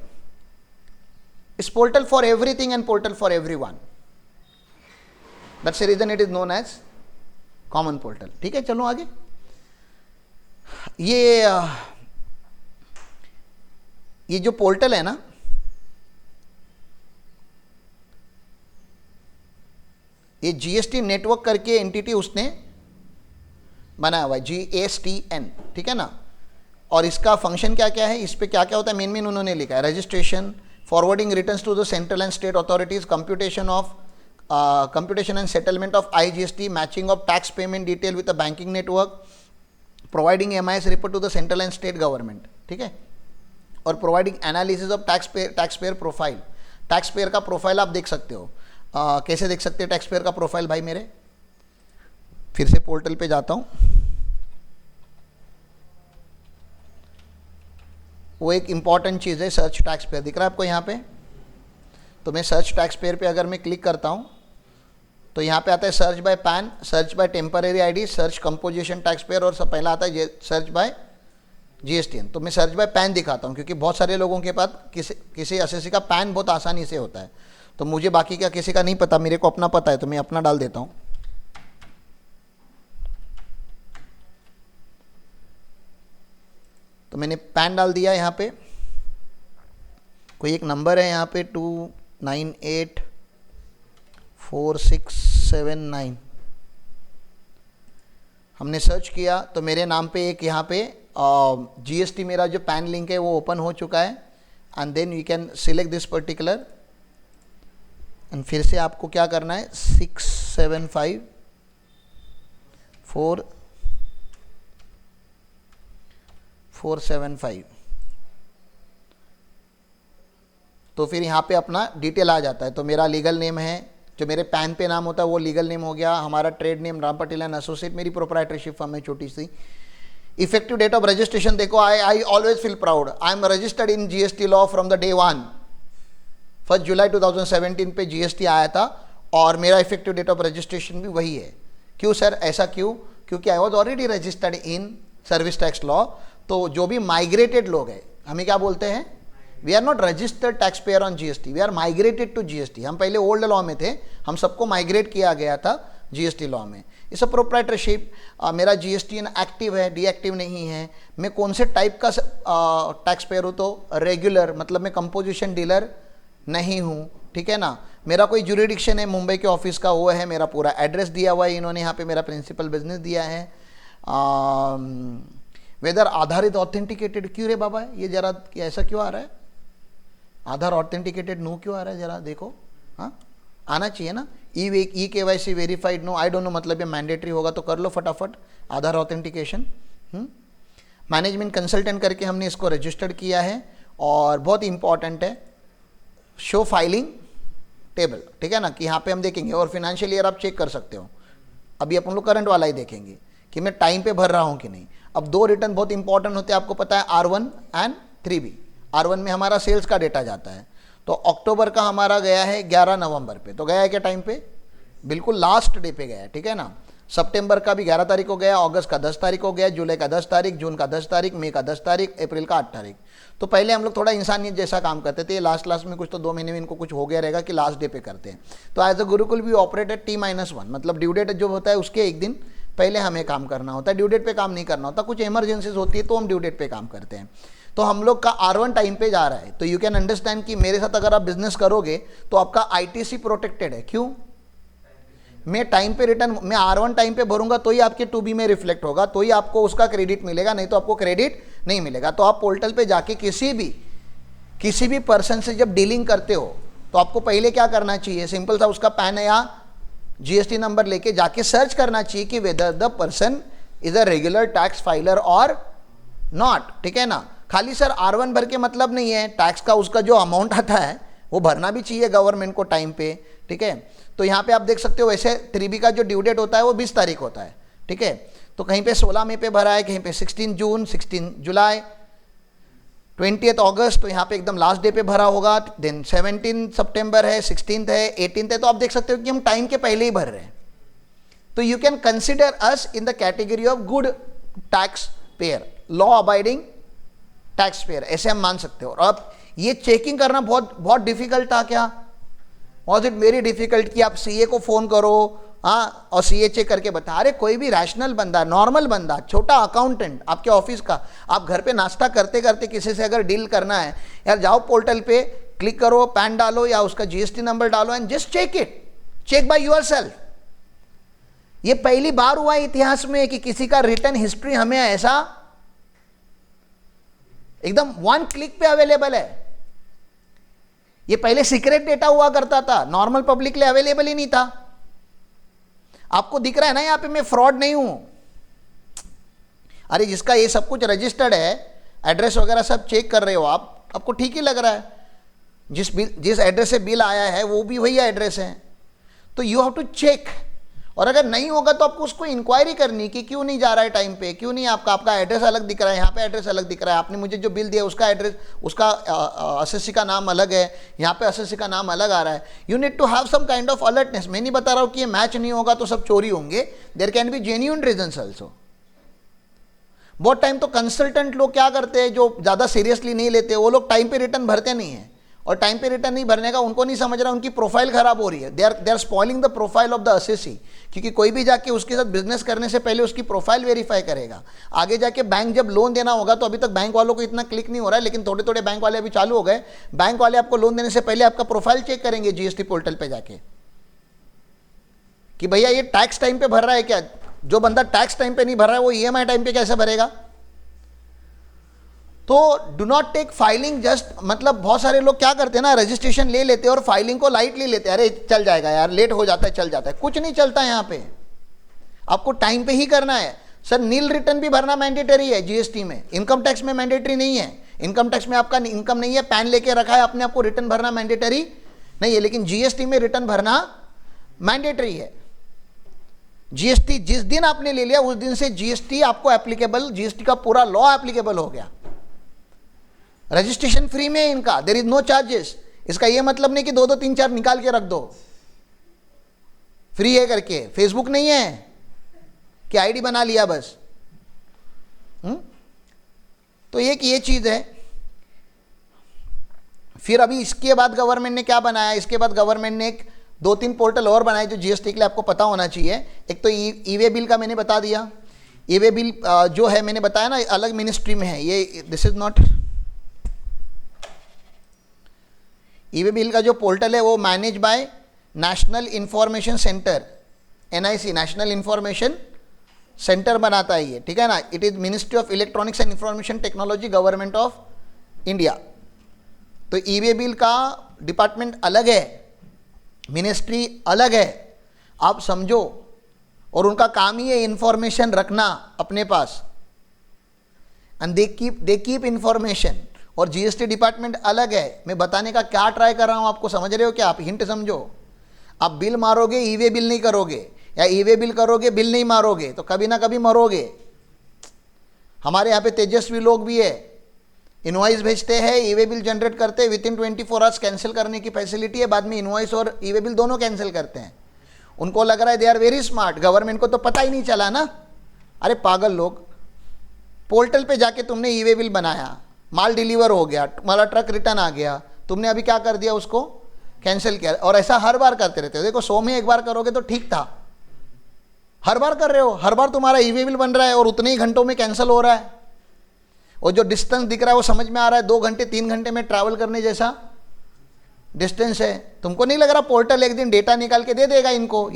इस portal for everything and portal for everyone. That's the reason it is known as common portal. ठीक है, चलो आगे. ये जो पोर्टल है ना, ये जीएसटी नेटवर्क करके एंटिटी उसने बनाया हुआ है, GSTN. ठीक है ना. और इसका फंक्शन क्या क्या है, इस पे क्या क्या होता है, मेन उन्होंने लिखा है. Registration, forwarding returns to the central and state authorities, computation and settlement of IGST, matching of tax payment detail with the banking network, providing MIS report to the central and state government. ठीक है. और providing analysis of tax payer profile. Tax payer का profile आप देख सकते हो. कैसे देख सकते हैं टैक्स पेयर का प्रोफाइल भाई मेरे? फिर से पोर्टल पे जाता हूं. वो एक इंपॉर्टेंट चीज़ है, सर्च टैक्स पेयर. दिख रहा है आपको यहाँ पे? तो मैं सर्च टैक्स पेयर पे अगर मैं क्लिक करता हूँ तो यहाँ पे आता है search by pan, search by temporary ID, search composition tax payer, और सब पहला आता है सर्च बाय जीएसटीएन। तो मैं सर्च बाय पैन दिखाता हूँ क्योंकि बहुत सारे लोगों के पास किसी एसएससी का पैन बहुत आसानी से होता है, तो मुझे बाकी का किसी का नहीं पता, मेरे को अपना पता है, तो मैं अपना डाल देता हूँ। तो मैंने पैन डाल दिया। यहाँ पे कोई एक नंबर है यहाँ पे 298467 हमने सर्च किया तो मेरे नाम पे एक यहाँ पे जीएसटी मेरा जो पैन लिंक है वो ओपन हो चुका है। And then you can select this particular, and फिर से आपको क्या करना है 675475, तो फिर यहाँ पे अपना डिटेल आ जाता है। तो मेरा लीगल नेम है, जो मेरे पैन पे नाम होता है वो लीगल नेम हो गया, हमारा trade name Ram Patel and associate, मेरी प्रोप्राइटरशिप फर्म है छोटी सी। इफेक्टिव डेट ऑफ रजिस्ट्रेशन देखो, I always feel proud, I am registered in GST law from the day 1, 1 जुलाई 2017 पे जीएसटी आया था, और मेरा इफेक्टिव डेट ऑफ रजिस्ट्रेशन भी वही है। क्यों सर, ऐसा क्यों? क्योंकि I was already registered in service tax law. तो जो भी माइग्रेटेड लोग हैं, हमें क्या बोलते हैं, we are not registered tax payer on GST, we are migrated to GST. हम पहले ओल्ड लॉ में थे, हम सबको माइग्रेट किया गया था जीएसटी लॉ में। इस प्रोप्राइटरशिप, मेरा जीएसटी एक्टिव है, डीएक्टिव नहीं है। मैं कौन से टाइप का टैक्स पेयर हूँ, तो रेगुलर, मतलब मैं कंपोजिशन डीलर नहीं हूँ, ठीक है ना। मेरा कोई जुरिडिक्शन है मुंबई के ऑफिस का, वो है, मेरा पूरा एड्रेस दिया हुआ है, इन्होंने यहाँ पे मेरा प्रिंसिपल बिजनेस दिया है। वेदर आधारित ऑथेंटिकेटेड, क्यों रे बाबा ये जरा ऐसा क्यों आ रहा है, आधार ऑथेंटिकेटेड नो क्यों आ रहा है, जरा देखो। हाँ, आना चाहिए ना। E KYC verified no, I don't know, मतलब ये मैंडेटरी होगा तो कर लो फटाफट आधार ऑथेंटिकेशन। मैनेजमेंट कंसल्टेंट करके हमने इसको रजिस्टर्ड किया है। और बहुत इंपॉर्टेंट है शो फाइलिंग टेबल, ठीक है ना, कि यहाँ पे हम देखेंगे, और फिनेंशियल ईयर आप चेक कर सकते हो। अभी अपन लोग करंट वाला ही देखेंगे कि मैं टाइम पे भर रहा हूँ कि नहीं। अब 2 रिटर्न बहुत इंपॉर्टेंट होते हैं, आपको पता है, R1 एंड 3B। R1 में हमारा सेल्स का डेटा जाता है, तो अक्टूबर का हमारा गया है 11 नवंबर पे, तो गया है क्या टाइम पे, बिल्कुल लास्ट डे पे गया है, ठीक है ना। सितंबर का भी 11 तारीख को गया, अगस्त का 10 तारीख को गया, जुलाई का 10 तारीख, जून का 10 तारीख, मई का 10 तारीख, अप्रैल का 8 तारीख। तो पहले हम लोग थोड़ा इंसानियत जैसा काम करते थे, लास्ट में कुछ तो 2 महीने में इनको कुछ हो गया रहेगा कि लास्ट डे पे करते हैं। तो एज अ गुरुकुल भी ऑपरेटेड T-1, मतलब ड्यू डेट जो होता है उसके एक दिन पहले हमें काम करना होता है, ड्यू डेट पे काम नहीं करना होता। कुछ इमरजेंसीज होती है तो हम ड्यू डेट पे काम करते हैं। तो हम लोग का R1 टाइम पे जा रहा है, तो यू कैन अंडरस्टैंड कि मेरे साथ अगर आप बिजनेस करोगे तो आपका ITC प्रोटेक्टेड है। क्यों? मैं टाइम पे रिटर्न, मैं R1 टाइम पे भरूंगा तो ही आपके 2B में रिफ्लेक्ट होगा, तो ही आपको उसका क्रेडिट मिलेगा, नहीं तो आपको क्रेडिट नहीं मिलेगा। तो आप पोर्टल पे जाके किसी भी पर्सन से जब डीलिंग करते हो तो आपको पहले क्या करना चाहिए, सिंपल सा उसका पैन या GST नंबर लेके जाके सर्च करना चाहिए कि whether the person is a regular tax filer और नॉट, ठीक है ना। खाली सर R1 भर के मतलब नहीं है, टैक्स का उसका जो अमाउंट आता है वो भरना भी चाहिए गवर्नमेंट को टाइम पे, ठीक है। तो यहाँ पे आप देख सकते हो, वैसे 3B का जो ड्यू डेट होता है वो 20 तारीख होता है, ठीक है। तो कहीं पे 16 मई पे भरा है, कहीं पे 16 जून, 16 जुलाई, 20 अगस्त, तो यहाँ पे एकदम लास्ट डे पे भरा होगा। देन 17 सितंबर है, 16 है, 18 है, तो आप देख सकते हो कि हम टाइम के पहले ही भर रहे हैं। तो you can consider us in the category of good tax payer, law abiding tax payer, ऐसे हम मान सकते हो। और अब ये चेकिंग करना बहुत डिफिकल्ट था क्या? वॉज इट वेरी डिफिकल्ट कि आप सीए को फोन करो, हाँ, और सीए चेक करके बता? अरे कोई भी रैशनल बंदा, नॉर्मल बंदा, छोटा अकाउंटेंट आपके ऑफिस का, आप घर पे नाश्ता करते करते किसी से अगर डील करना है, यार जाओ पोर्टल पे, क्लिक करो, पैन डालो या उसका GST नंबर डालो and just check it, check by yourself. ये पहली बार हुआ इतिहास में कि किसी का रिटर्न हिस्ट्री हमें ऐसा एकदम 1 क्लिक पे अवेलेबल है। ये पहले सीक्रेट डेटा हुआ करता था, नॉर्मल पब्लिक लिए अवेलेबल ही नहीं था। आपको दिख रहा है ना यहाँ पे मैं फ्रॉड नहीं हूं। अरे जिसका ये सब कुछ रजिस्टर्ड है, एड्रेस वगैरह सब चेक कर रहे हो आप, आपको ठीक ही लग रहा है। जिस एड्रेस से बिल आया है वो भी वही एड्रेस है। तो यू हैव टू चेक, और अगर नहीं होगा तो आपको उसको इंक्वायरी करनी कि क्यों नहीं जा रहा है टाइम पे, क्यों नहीं आपका एड्रेस अलग दिख रहा है, यहाँ पे एड्रेस अलग दिख रहा है, आपने मुझे जो बिल दिया उसका एड्रेस, उसका एसएससी का नाम अलग है, यहाँ पे एसएससी का नाम अलग आ रहा है। You need to have some kind of alertness. मैं नहीं बता रहा हूँ कि ये मैच नहीं होगा तो सब चोरी होंगे, there can be genuine reasons also. बहुत टाइम तो कंसल्टेंट लोग क्या करते हैं, जो ज़्यादा सीरियसली नहीं लेते, वो लोग टाइम पे रिटर्न भरते नहीं है, और टाइम पे रिटर्न नहीं भरने का उनको नहीं समझ रहा, उनकी प्रोफाइल खराब हो रही है। They are spoiling the profile of the SSC, क्योंकि कोई भी जाके उसके साथ बिजनेस करने से पहले उसकी प्रोफाइल वेरीफाई करेगा। आगे जाके बैंक जब लोन देना होगा, तो अभी तक बैंक वालों को इतना क्लिक नहीं हो रहा है, लेकिन थोड़े थोड़े बैंक वाले अभी चालू हो गए। बैंक वाले आपको लोन देने से पहले आपका प्रोफाइल चेक करेंगे जीएसटी पोर्टल पर जाके, कि भैया ये टैक्स टाइम पे भर रहा है क्या। जो बंदा टैक्स टाइम पे नहीं भर रहा है वो ईएमआई टाइम पे कैसे भरेगा। तो do not take filing just, मतलब बहुत सारे लोग क्या करते हैं ना, रजिस्ट्रेशन ले लेते हैं और फाइलिंग को लाइटली लेते हैं, अरे चल जाएगा यार, लेट हो जाता है, चल जाता है। कुछ नहीं चलता है यहाँ पे, आपको टाइम पे ही करना है। सर नील रिटर्न भी भरना मैंडेटरी है जीएसटी में, इनकम टैक्स में मैंडेटरी नहीं है। इनकम टैक्स में आपका इनकम नहीं है, पैन लेके रखा है अपने, आपको रिटर्न भरना मैंडेटरी नहीं है, लेकिन जीएसटी में रिटर्न भरना मैंडेटरी है। जीएसटी जिस दिन आपने ले लिया उस दिन से जीएसटी आपको एप्लीकेबल, जीएसटी का पूरा लॉ एप्लीकेबल हो गया। रजिस्ट्रेशन फ्री में है इनका, देयर इज नो चार्जेस। इसका ये मतलब नहीं कि 2-2, 3-4 निकाल के रख दो फ्री है करके। फेसबुक नहीं है कि आईडी बना लिया बस। तो ये चीज है। फिर अभी इसके बाद गवर्नमेंट ने क्या बनाया, इसके बाद गवर्नमेंट ने 2-3 पोर्टल और बनाए जो जीएसटी के लिए आपको पता होना चाहिए। एक तो ई वे बिल का मैंने बता दिया। ई वे बिल जो है मैंने बताया ना, अलग मिनिस्ट्री में है ये, this is not. E way bill का जो पोर्टल है वो manage by national information centre, NIC, national information centre बनाता है ये, ठीक है ना। It is ministry of electronics and information technology, government of India. तो ई वे बिल का डिपार्टमेंट अलग है, मिनिस्ट्री अलग है, आप समझो। और उनका काम ही है इंफॉर्मेशन रखना अपने पास, एंड दे कीप इंफॉर्मेशन। और जीएसटी डिपार्टमेंट अलग है। मैं बताने का क्या ट्राई कर रहा हूं, आपको समझ रहे हो क्या? आप हिंट समझो। आप बिल मारोगे, ई वे बिल नहीं करोगे, या ई वे बिल करोगे बिल नहीं मारोगे, तो कभी ना कभी मरोगे। हमारे यहाँ पे तेजस्वी लोग भी है, इनवॉइस भेजते हैं, ई वे बिल जनरेट करते हैं, विद इन 24 आवर्स कैंसिल करने की फैसिलिटी है, बाद में इनवॉइस और ई वे बिल दोनों कैंसिल करते हैं। उनको लग रहा है they are very smart, government को तो पता ही नहीं चला ना। अरे पागल लोग, पोर्टल पे जाके तुमने ई वे बिल बनाया, माल डिलीवर हो गया, तुम्हारा ट्रक रिटर्न आ गया, तुमने अभी क्या कर दिया, उसको कैंसिल किया। और ऐसा हर बार करते रहते हो। देखो 100 में एक बार करोगे तो ठीक था, हर बार कर रहे हो, हर बार तुम्हारा ई वे बिल बन रहा है और उतने ही घंटों में कैंसिल हो रहा है। और जो डिस्टेंस दिख रहा है वो समझ में आ रहा है, 2 घंटे 3 घंटे में ट्रैवल करने जैसा डिस्टेंस है। तुमको नहीं लग रहा पोर्टल एक दिन डेटा निकाल के दे देगा इनको,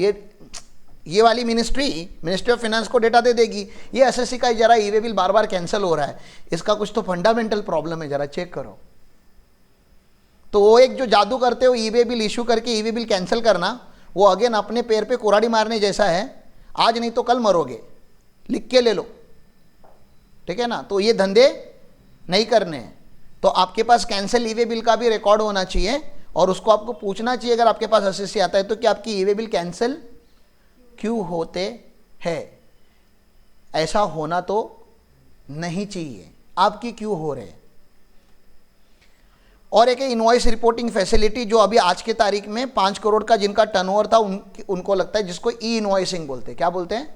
ये वाली मिनिस्ट्री ऑफ फाइनेंस को डेटा दे देगी, ये एसएससी का जरा ई वे बिल बार बार कैंसिल हो रहा है, इसका कुछ तो फंडामेंटल प्रॉब्लम है, जरा चेक करो। तो वो एक जो जादू करते हो, ई वे बिल इशू करके ई वे बिल कैंसिल करना, वो अगेन अपने पैर पे कुराड़ी मारने जैसा है। आज नहीं तो कल मरोगे, लिख के ले लो, ठीक है ना। तो ये धंधे नहीं करने हैं। तो आपके पास कैंसिल ई वे बिल का भी रिकॉर्ड होना चाहिए, और उसको आपको पूछना चाहिए अगर आपके पास एसएससी आता है तो, कि आपकी ई वे बिल कैंसिल क्यों होते हैं। ऐसा होना तो नहीं चाहिए, आपकी क्यों हो रहे। और एक इनवॉइस रिपोर्टिंग फैसिलिटी, जो अभी आज के तारीख में 5 करोड़ का जिनका टर्नओवर था उनको लगता है, जिसको ई इनवॉइसिंग बोलते हैं। क्या बोलते हैं?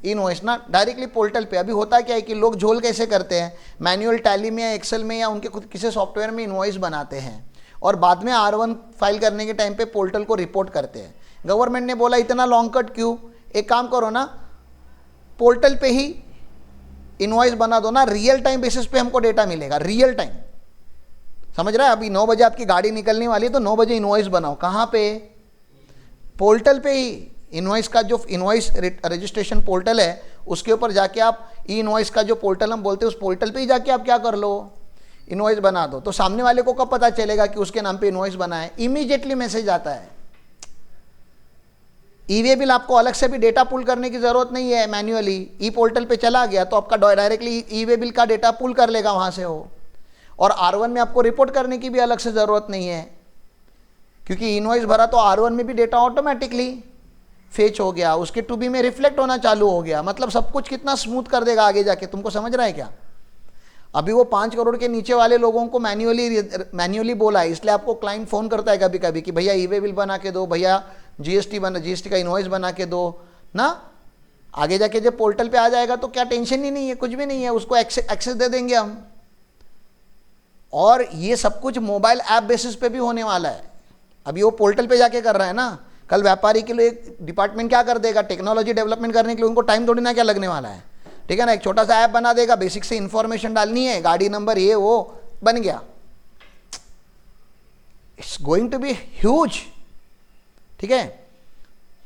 इनवॉइस ना, डायरेक्टली पोर्टल पे। अभी होता क्या है कि लोग झोल कैसे करते हैं, मैनुअल टैली में या एक्सेल में या उनके खुद किसी सॉफ्टवेयर में इनवॉइस बनाते हैं, और बाद में R1 फाइल करने के टाइम पे पोर्टल को रिपोर्ट करते हैं। गवर्नमेंट ने बोला इतना लॉन्ग कट क्यों, एक काम करो ना, पोर्टल पे ही इनवॉइस बना दो ना, रियल टाइम बेसिस पे हमको डेटा मिलेगा, रियल टाइम। समझ रहा है? अभी 9 बजे आपकी गाड़ी निकलने वाली है तो 9 बजे इनवॉइस बनाओ। कहाँ पे? पोर्टल पे ही। इनवॉइस का जो इनवॉइस रजिस्ट्रेशन पोर्टल है उसके ऊपर जाके आप, ई इनवॉइस का जो पोर्टल हम बोलते हैं, उस पोर्टल पे ही जाके आप क्या कर लो, इनवॉइस बना दो। तो सामने वाले को कब पता चलेगा कि उसके नाम पे इनवॉइस बना है? इमीडिएटली मैसेज आता है। ई वे बिल आपको अलग से भी डेटा पुल करने की जरूरत नहीं है, मैन्युअली ई पोर्टल पे चला गया तो आपका डायरेक्टली ई वे बिल का डेटा पुल कर लेगा वहां से हो। और R1 में आपको रिपोर्ट करने की भी अलग से जरूरत नहीं है, क्योंकि इनवॉइस भरा तो R1 में भी डेटा ऑटोमेटिकली फेच हो गया, उसके टू बी में रिफ्लेक्ट होना चालू हो गया, मतलब सब कुछ कितना स्मूथ कर देगा आगे जाके, तुमको समझ रहा है क्या? अभी वो 5 करोड़ के नीचे वाले लोगों को मैन्युअली बोला है, इसलिए आपको क्लाइंट फोन करता है कभी कभी कि भैया ई वे बिल बना के दो, भैया जीएसटी का इनवॉइस बना के दो ना। आगे जाके जब पोर्टल पे आ जाएगा तो क्या टेंशन ही नहीं है, कुछ भी नहीं है, उसको एक्सेस दे देंगे हम। और ये सब कुछ मोबाइल ऐप बेसिस पे भी होने वाला है। अभी वो पोर्टल पे जाके कर रहा है ना, कल व्यापारी के लिए एक डिपार्टमेंट क्या कर देगा, टेक्नोलॉजी डेवलपमेंट करने के लिए उनको टाइम थोड़ी ना क्या लगने वाला है, ठीक है ना। एक छोटा सा ऐप बना देगा, बेसिक से इंफॉर्मेशन डालनी है, गाड़ी नंबर ये वो, बन गया। It's going to be huge, ठीक है।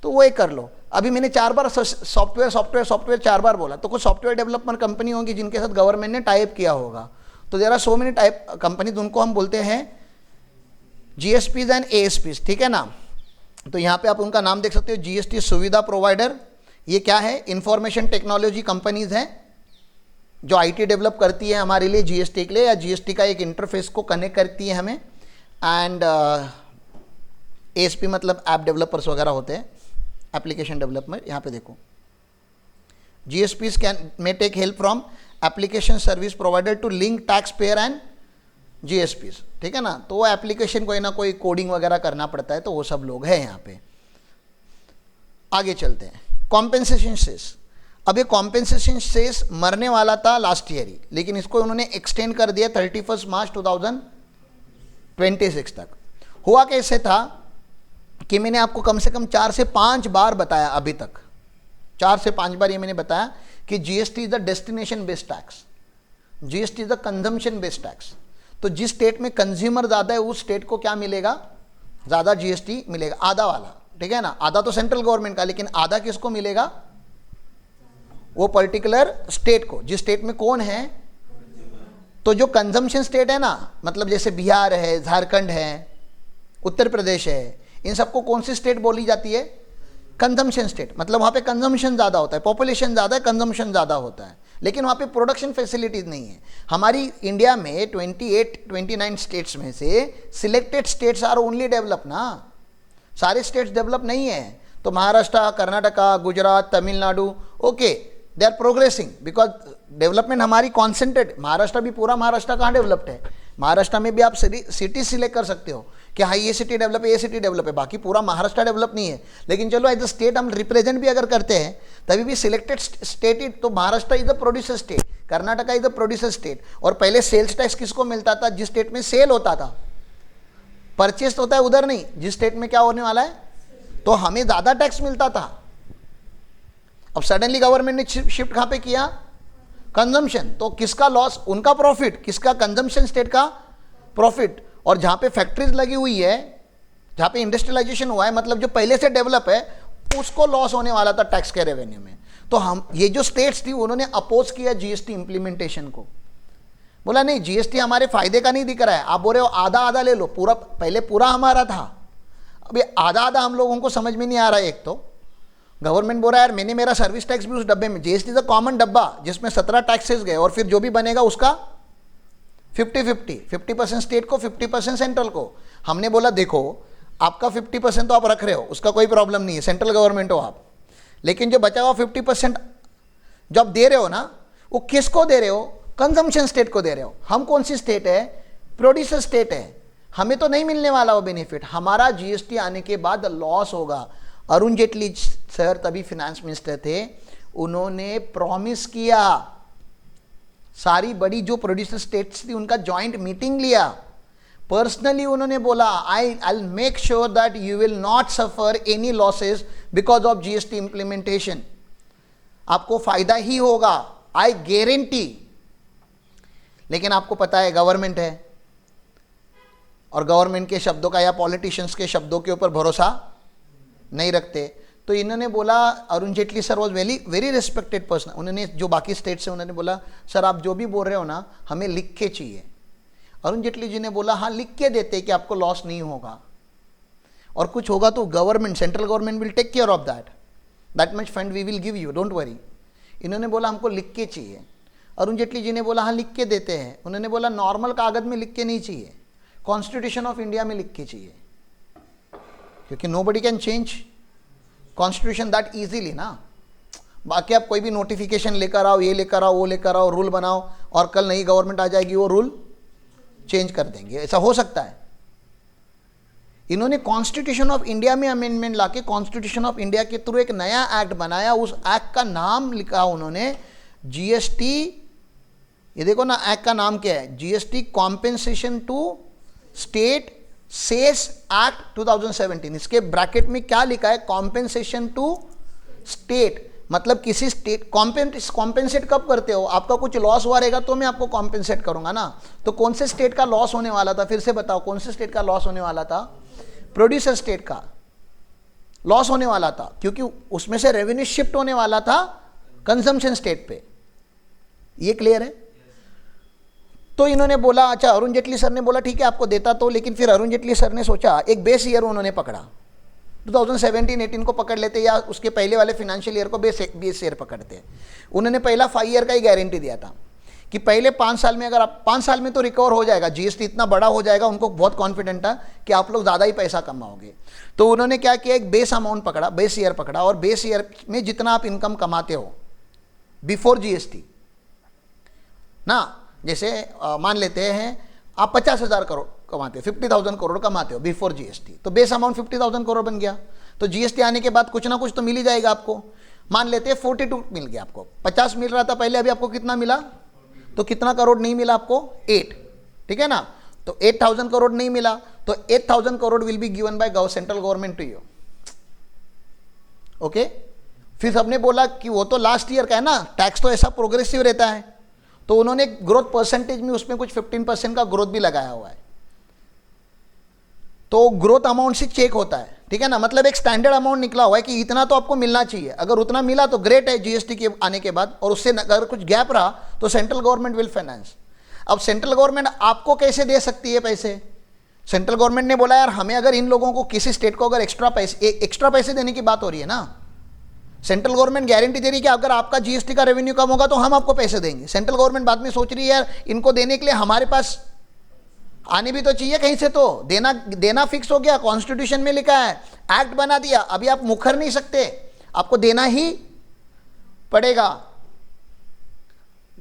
तो वो एक कर लो। अभी मैंने 4 बार सॉफ्टवेयर 4 बार बोला, तो कुछ सॉफ्टवेयर डेवलपमेंट कंपनी होगी जिनके साथ गवर्नमेंट ने टाइप किया होगा। तो there are so many type companies, उनको हम बोलते हैं जीएसपीज एंड एएसपीज, ठीक है ना। तो यहाँ पे आप उनका नाम देख सकते हो, जीएसटी सुविधा प्रोवाइडर, ये क्या है, इंफॉर्मेशन टेक्नोलॉजी कंपनीज हैं जो आईटी डेवलप करती है हमारे लिए जीएसटी के लिए, या जीएसटी का एक इंटरफेस को कनेक्ट करती है हमें। एंड एएसपी मतलब ऐप डेवलपर्स वगैरह होते हैं, एप्लीकेशन डेवलपमेंट। यहाँ पे देखो, GSPs can may take help from application service provider to link tax payer and GSPs, ठीक है ना। तो वो एप्लीकेशन कोई ना कोई कोडिंग वगैरह करना पड़ता है, तो वो सब लोग हैं यहाँ पे। आगे चलते हैं, कॉम्पेंसेशन सेस। अब ये कॉम्पेंसेशन सेस मरने वाला था लास्ट ईयर ही, लेकिन इसको उन्होंने एक्सटेंड कर दिया 31 मार्च 2026 तक। हुआ कैसे था कि मैंने आपको कम से कम 4 से 5 बार बताया अभी तक, 4 से 5 बार ये मैंने बताया कि GST is the destination based tax, GST is the consumption based tax. तो जिस स्टेट में कंज्यूमर ज़्यादा है उस स्टेट को क्या मिलेगा, ज़्यादा जीएसटी मिलेगा, आधा वाला, ठीक है ना। आधा तो सेंट्रल गवर्नमेंट का, लेकिन आधा किसको मिलेगा, वो पर्टिकुलर स्टेट को, जिस स्टेट में कौन है। तो जो कंजम्पशन स्टेट है ना, मतलब जैसे बिहार है, झारखंड है, उत्तर प्रदेश है, इन सबको कौन सी स्टेट बोली जाती है, कंजम्पशन स्टेट। मतलब वहाँ पे कंजम्पशन ज़्यादा होता है, पॉपुलेशन ज़्यादा है, कंजम्पशन ज़्यादा होता है, लेकिन वहाँ पे प्रोडक्शन फैसिलिटीज़ नहीं है। हमारी इंडिया में 29 स्टेट्स में से selected states are only develop ना, सारे स्टेट्स डेवलप नहीं है। तो Maharashtra, Karnataka, Gujarat, Tamil Nadu, okay they are progressing because development हमारी कॉन्सेंट्रेट। महाराष्ट्र भी, पूरा महाराष्ट्र कहाँ डेवलप्ड है, महाराष्ट्र में भी आप सिटी सिलेक्ट कर सकते हो कि हाँ ये सिटी डेवलप है, ये सिटी डेवलप है, बाकी पूरा महाराष्ट्र डेवलप नहीं है। लेकिन चलो एज अ स्टेट हम रिप्रेजेंट भी अगर करते हैं तभी भी सिलेक्टेड स्टेट ही, तो Maharashtra is the producer state, Karnataka is the producer state. और पहले सेल्स टैक्स किसको मिलता था, जिस स्टेट में सेल होता था, परचेस होता है उधर नहीं, जिस स्टेट में क्या होने वाला है, तो हमें ज़्यादा टैक्स मिलता था। अब सडनली गवर्नमेंट ने शिफ्ट कहाँ पे किया, कंजम्पशन। तो किसका लॉस, उनका प्रॉफिट, किसका, कंजम्पशन स्टेट का प्रॉफिट। और जहाँ पे फैक्ट्रीज लगी हुई है, जहाँ पे इंडस्ट्रियलाइजेशन हुआ है, मतलब जो पहले से डेवलप है, उसको लॉस होने वाला था टैक्स के रेवेन्यू में। तो हम, ये जो स्टेट्स थी उन्होंने अपोज किया जीएसटी इंप्लीमेंटेशन को, बोला नहीं जीएसटी हमारे फायदे का नहीं दिख रहा है, आप बोल रहे हो आधा आधा ले लो, पूरा पहले पूरा हमारा था, अभी आधा आधा हम लोगों को समझ में नहीं आ रहा है। एक तो गवर्नमेंट बोल रहा है यार मैंने मेरा सर्विस टैक्स भी उस डब्बे में, जीएसटी इज कॉमन डब्बा जिसमें 17 टैक्सेस गए, और फिर जो भी बनेगा उसका 50% स्टेट को, 50% सेंट्रल को। हमने बोला देखो आपका 50% तो आप रख रहे हो, उसका कोई प्रॉब्लम नहीं है, सेंट्रल गवर्नमेंट हो आप, लेकिन जो बचा हुआ 50% जो आप दे रहे हो ना, वो किसको दे रहे हो, कंजम्पशन स्टेट को दे रहे हो। हम कौन सी स्टेट है, प्रोड्यूसर स्टेट है, हमें तो नहीं मिलने वाला वो बेनिफिट, हमारा जीएसटी आने के बाद लॉस होगा। अरुण जेटली सर तभी फिनेंस मिनिस्टर थे, उन्होंने प्रॉमिस किया, सारी बड़ी जो प्रोड्यूसर स्टेट्स थी उनका जॉइंट मीटिंग लिया, पर्सनली उन्होंने बोला I will make sure that you will not suffer any losses because of GST implementation, आपको फायदा ही होगा, आई गारंटी। लेकिन आपको पता है गवर्नमेंट है, और गवर्नमेंट के शब्दों का या पॉलिटिशियंस के शब्दों के ऊपर भरोसा नहीं रखते। तो इन्होंने बोला, Arun Jaitley sir was very respected person, उन्होंने जो बाकी स्टेट से उन्होंने बोला सर आप जो भी बोल रहे हो ना हमें लिख के चाहिए। अरुण जेटली जी ने बोला हाँ लिख के देते कि आपको लॉस नहीं होगा, और कुछ होगा तो government, central government will take care of that much fund we will give you, don't worry. इन्होंने बोला हमको लिख के चाहिए। अरुण जेटली जी ने बोला हाँ लिख के देते हैं। उन्होंने बोला नॉर्मल कागज में लिख के नहीं चाहिए, कॉन्स्टिट्यूशन ऑफ इंडिया में लिख के चाहिए, क्योंकि nobody can change constitution that easily ना। बाकी आप कोई भी नोटिफिकेशन लेकर आओ, ये लेकर आओ, वो लेकर आओ, रूल बनाओ और कल नई गवर्नमेंट आ जाएगी वो रूल चेंज कर देंगे, ऐसा हो सकता है। इन्होंने कॉन्स्टिट्यूशन ऑफ इंडिया में अमेंडमेंट लाके कॉन्स्टिट्यूशन ऑफ इंडिया के थ्रू एक नया एक्ट बनाया, उस एक्ट का नाम लिखा उन्होंने जीएसटी। ये देखो ना एक्ट का नाम क्या है, GST compensation to state cess act 2017। इसके ब्रैकेट में क्या लिखा है, कॉम्पेंसेशन टू स्टेट, मतलब किसी स्टेट कॉम्पेंसेट कब करते हो, आपका कुछ लॉस हुआ रहेगा तो मैं आपको कॉम्पेंसेट करूंगा ना। तो कौन से स्टेट का लॉस होने वाला था, फिर से बताओ कौन से स्टेट का लॉस होने वाला था, प्रोड्यूसर स्टेट का लॉस होने वाला था, क्योंकि उसमें से रेवेन्यू शिफ्ट होने वाला था कंजम्पशन स्टेट पे। ये क्लियर है। तो इन्होंने बोला, अच्छा अरुण जेटली सर ने बोला ठीक है आपको देता तो, लेकिन फिर अरुण जेटली सर ने सोचा एक बेस ईयर उन्होंने पकड़ा, 2017-18 को पकड़ लेते या उसके पहले वाले फाइनेंशियल ईयर को बेस ईयर पकड़ते। उन्होंने पहला 5 ईयर का ही गारंटी दिया था कि पहले 5 साल में, अगर आप 5 साल में तो रिकवर हो जाएगा, जीएसटी इतना बड़ा हो जाएगा, उनको बहुत कॉन्फिडेंट था कि आप लोग ज़्यादा ही पैसा कमाओगे। तो उन्होंने क्या किया, एक बेस अमाउंट पकड़ा, बेस ईयर पकड़ा, और बेस ईयर में जितना आप इनकम कमाते हो बिफोर जीएसटी ना, जैसे मान लेते हैं आप 50,000 करोड़ कमाते हो, 50,000 करोड़ कमाते हो बिफोर जीएसटी, तो बेस अमाउंट 50,000 करोड़ बन गया। तो जीएसटी आने के बाद कुछ ना कुछ तो मिल ही जाएगा आपको। मान लेते हैं 42 मिल गया आपको, 50 मिल रहा था पहले, अभी आपको कितना मिला, तो कितना करोड़ नहीं मिला आपको, 8, ठीक है ना। तो 8,000 करोड़ नहीं मिला, तो 8,000 crore will be given by central government to you. Okay, फिर सबने बोला कि वो तो लास्ट ईयर का है ना, टैक्स तो ऐसा प्रोग्रेसिव रहता है, तो उन्होंने ग्रोथ परसेंटेज में उसमें कुछ 15% का ग्रोथ भी लगाया हुआ है, तो ग्रोथ अमाउंट से चेक होता है, ठीक है ना। मतलब एक स्टैंडर्ड अमाउंट निकला हुआ है कि इतना तो आपको मिलना चाहिए, अगर उतना मिला तो ग्रेट है जीएसटी के आने के बाद, और उससे अगर कुछ गैप रहा तो सेंट्रल गवर्नमेंट विल फाइनेंस। अब सेंट्रल गवर्नमेंट आपको कैसे दे सकती है पैसे, सेंट्रल गवर्नमेंट ने बोला यार हमें, अगर इन लोगों को किसी स्टेट को अगर एक्स्ट्रा पैसे देने की बात हो रही है ना, सेंट्रल गवर्नमेंट गारंटी दे रही है कि अगर आपका जीएसटी का रेवेन्यू कम होगा तो हम आपको पैसे देंगे। सेंट्रल गवर्नमेंट बाद में सोच रही है यार इनको देने के लिए हमारे पास आने भी तो चाहिए कहीं से, तो देना फिक्स हो गया, कॉन्स्टिट्यूशन में लिखा है, एक्ट बना दिया, अभी आप मुखर नहीं सकते, आपको देना ही पड़ेगा।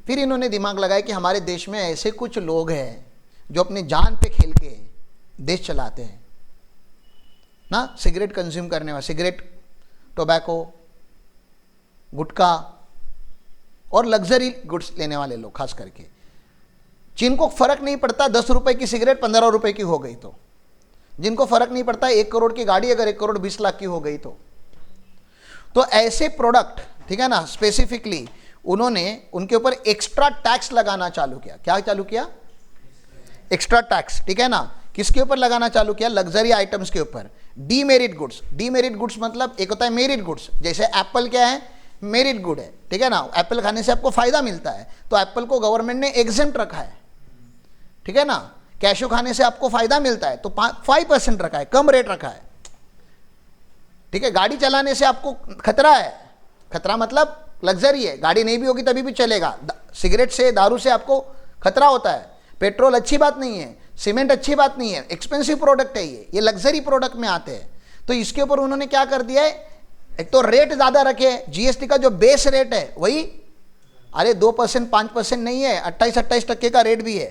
फिर इन्होंने दिमाग लगाया कि हमारे देश में ऐसे कुछ लोग हैं जो अपनी जान पे खेल के देश चलाते हैं ना, सिगरेट कंज्यूम करने वाले, सिगरेट, टोबैको, गुटखा और लग्जरी गुड्स लेने वाले लोग खास करके, जिनको फर्क नहीं पड़ता 10 रुपए की सिगरेट 15 रुपए की हो गई तो, जिनको फर्क नहीं पड़ता 1 करोड़ की गाड़ी अगर 1 करोड़ 20 लाख की हो गई तो ऐसे प्रोडक्ट, ठीक है ना, स्पेसिफिकली उन्होंने उनके ऊपर एक्स्ट्रा टैक्स लगाना चालू किया। क्या चालू किया, एक्स्ट्रा टैक्स, ठीक है ना। किसके ऊपर लगाना चालू किया, लग्जरी आइटम्स के ऊपर, डीमेरिट गुड्स। डीमेरिट गुड्स मतलब एक होता है मेरिट गुड्स, जैसे एप्पल क्या है, मेरिट गुड है, ठीक है ना, एप्पल खाने से आपको फायदा मिलता है, तो एप्पल को गवर्नमेंट ने एग्जेम्प्ट रखा है, ठीक है ना। कैशू खाने से आपको फायदा मिलता है तो 5% रखा है, कम रेट रखा है, ठीक है। गाड़ी चलाने से आपको खतरा है, खतरा मतलब लग्जरी है, गाड़ी नहीं भी होगी तभी भी चलेगा। सिगरेट से, दारू से आपको खतरा होता है, पेट्रोल अच्छी बात नहीं है, सीमेंट अच्छी बात नहीं है, एक्सपेंसिव प्रोडक्ट है ये लग्जरी प्रोडक्ट में आते हैं। तो इसके ऊपर उन्होंने क्या कर दिया है, एक तो रेट ज़्यादा रखे, जीएसटी का जो बेस रेट है वही, अरे 2% 5% नहीं है, 28% का रेट भी है।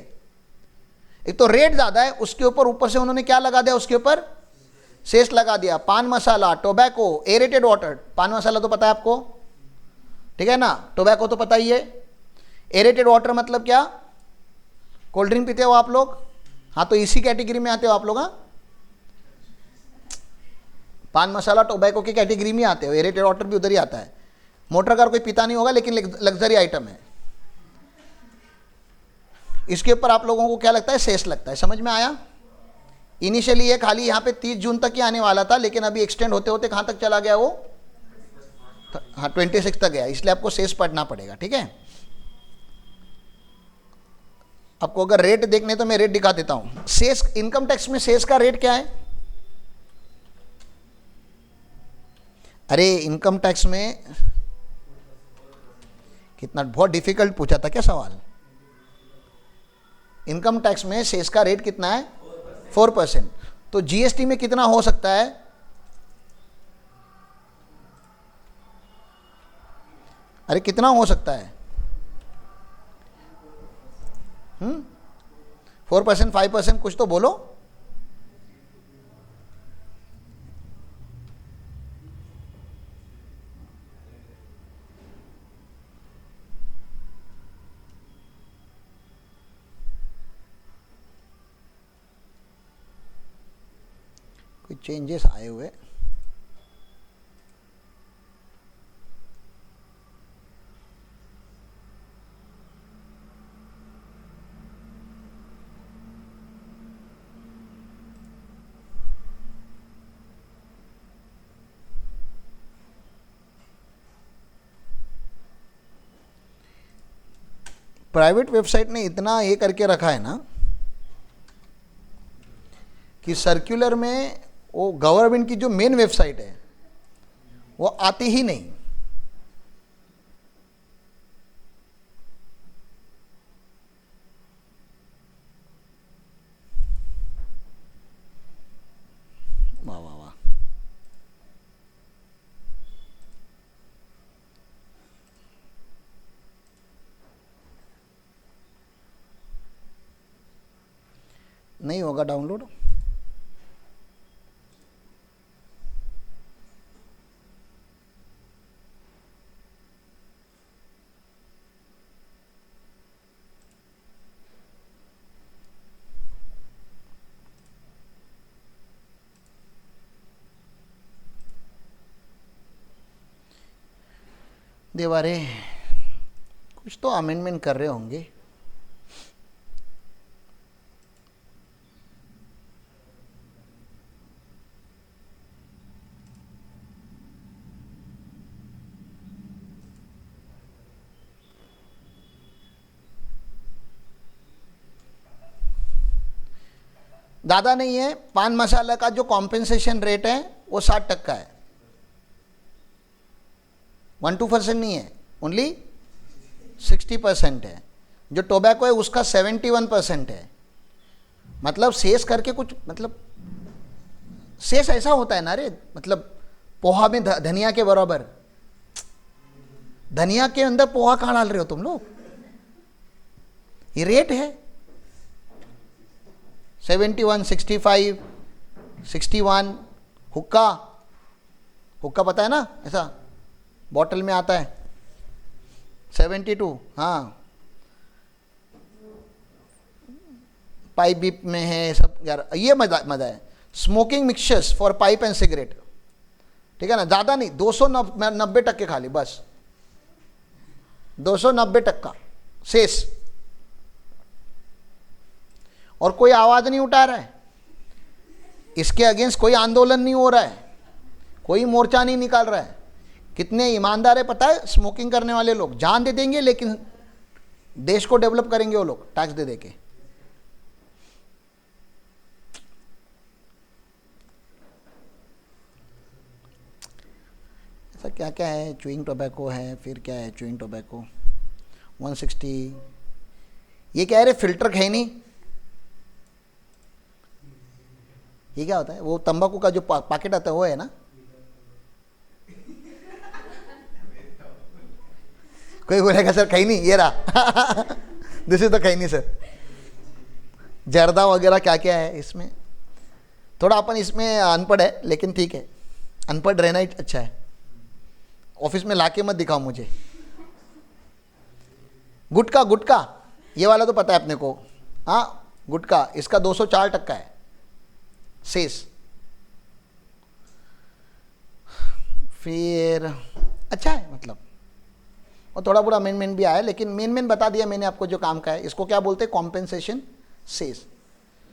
एक तो रेट ज़्यादा है, उसके ऊपर से उन्होंने क्या लगा दिया, उसके ऊपर सेस लगा दिया। पान मसाला, टोबैको, एरेटेड वाटर, पान मसाला तो पता है आपको, ठीक है ना, टोबैको तो पता ही है। एरेटेड वाटर मतलब क्या, कोल्ड ड्रिंक पीते हो आप लोग, हाँ तो इसी कैटेगरी में आते हो आप लोग। हाँ, पान मसाला टोबैको की कैटेगरी में आते हो, एरेटेड वाटर भी उधर ही आता है। मोटर कार कोई पीता नहीं होगा लेकिन लग्जरी आइटम है। इसके ऊपर आप लोगों को क्या लगता है, सेस लगता है। समझ में आया। इनिशियली ये खाली यहाँ पे 30 जून तक ही आने वाला था, लेकिन अभी एक्सटेंड होते होते कहाँ तक चला गया वो, हाँ 26 तक गया, इसलिए आपको सेस पढ़ना पड़ेगा, ठीक है। आपको अगर रेट देखने तो मैं रेट दिखा देता हूँ। सेस, इनकम टैक्स में सेस का रेट क्या है, अरे इनकम टैक्स में कितना, बहुत डिफिकल्ट पूछा था क्या सवाल। इनकम टैक्स में सेस का रेट कितना है, 4%। तो जीएसटी में कितना हो सकता है, अरे कितना हो सकता है? 4%, 5%, कुछ तो बोलो। कोई चेंजेस आए हुए? प्राइवेट वेबसाइट ने इतना ये करके रखा है ना कि सर्कुलर में वो गवर्नमेंट की जो मेन वेबसाइट है वो आती ही नहीं। वाह वाह वाह। नहीं होगा डाउनलोड। देवारे कुछ तो अमेंडमेंट कर रहे होंगे। ज़्यादा नहीं है। पान मसाला का जो कॉम्पेंसेशन रेट है वो 60% है, 1-2% नहीं है, ओनली 60% है। जो टोबैको है उसका 71% है। मतलब शेष करके कुछ, मतलब शेष ऐसा होता है ना रे, मतलब पोहा में धनिया के बराबर। धनिया के अंदर पोहा कहाँ डाल रहे हो तुम लोग? ये रेट है 71, 65, 61। हुक्का, हुक्का पता है ना, ऐसा बॉटल में आता है 72। हाँ, पाइप बीप में है सब यार। ये मजा मजा है। Smoking mixtures for pipe and cigarette, ठीक है ना, ज़्यादा नहीं, 290% खाली, बस 290% शेष। और कोई आवाज़ नहीं उठा रहा है इसके अगेंस्ट, कोई आंदोलन नहीं हो रहा है, कोई मोर्चा नहीं निकाल रहा है। कितने ईमानदार है पता है? स्मोकिंग करने वाले लोग जान दे देंगे लेकिन देश को डेवलप करेंगे वो लोग टैक्स दे देके। ऐसा क्या क्या है? च्यूइंग टोबैको है, फिर क्या है च्यूइंग टोबैको 160। ये क्या है रे? फिल्टर है नहीं। ये क्या होता है? वो तंबाकू का जो पैकेट आता है वो है ना? कोई बोलेगा सर कहीं नहीं, ये रहा दिस इज तो कहीं नहीं सर। जर्दा वगैरह क्या क्या है इसमें? थोड़ा अपन इसमें अनपढ़ है लेकिन ठीक है, अनपढ़ रहना ही अच्छा है। ऑफिस में लाके मत दिखाओ मुझे। गुटखा, गुटखा ये वाला तो पता है अपने को। हाँ, गुटखा इसका 204% है शेष। फिर अच्छा है मतलब, और थोड़ा पूरा अमेंडमेंट भी आया, लेकिन मेन बता दिया मैंने आपको जो काम का है। इसको क्या बोलते हैं? कॉम्पेंसेशन शेष।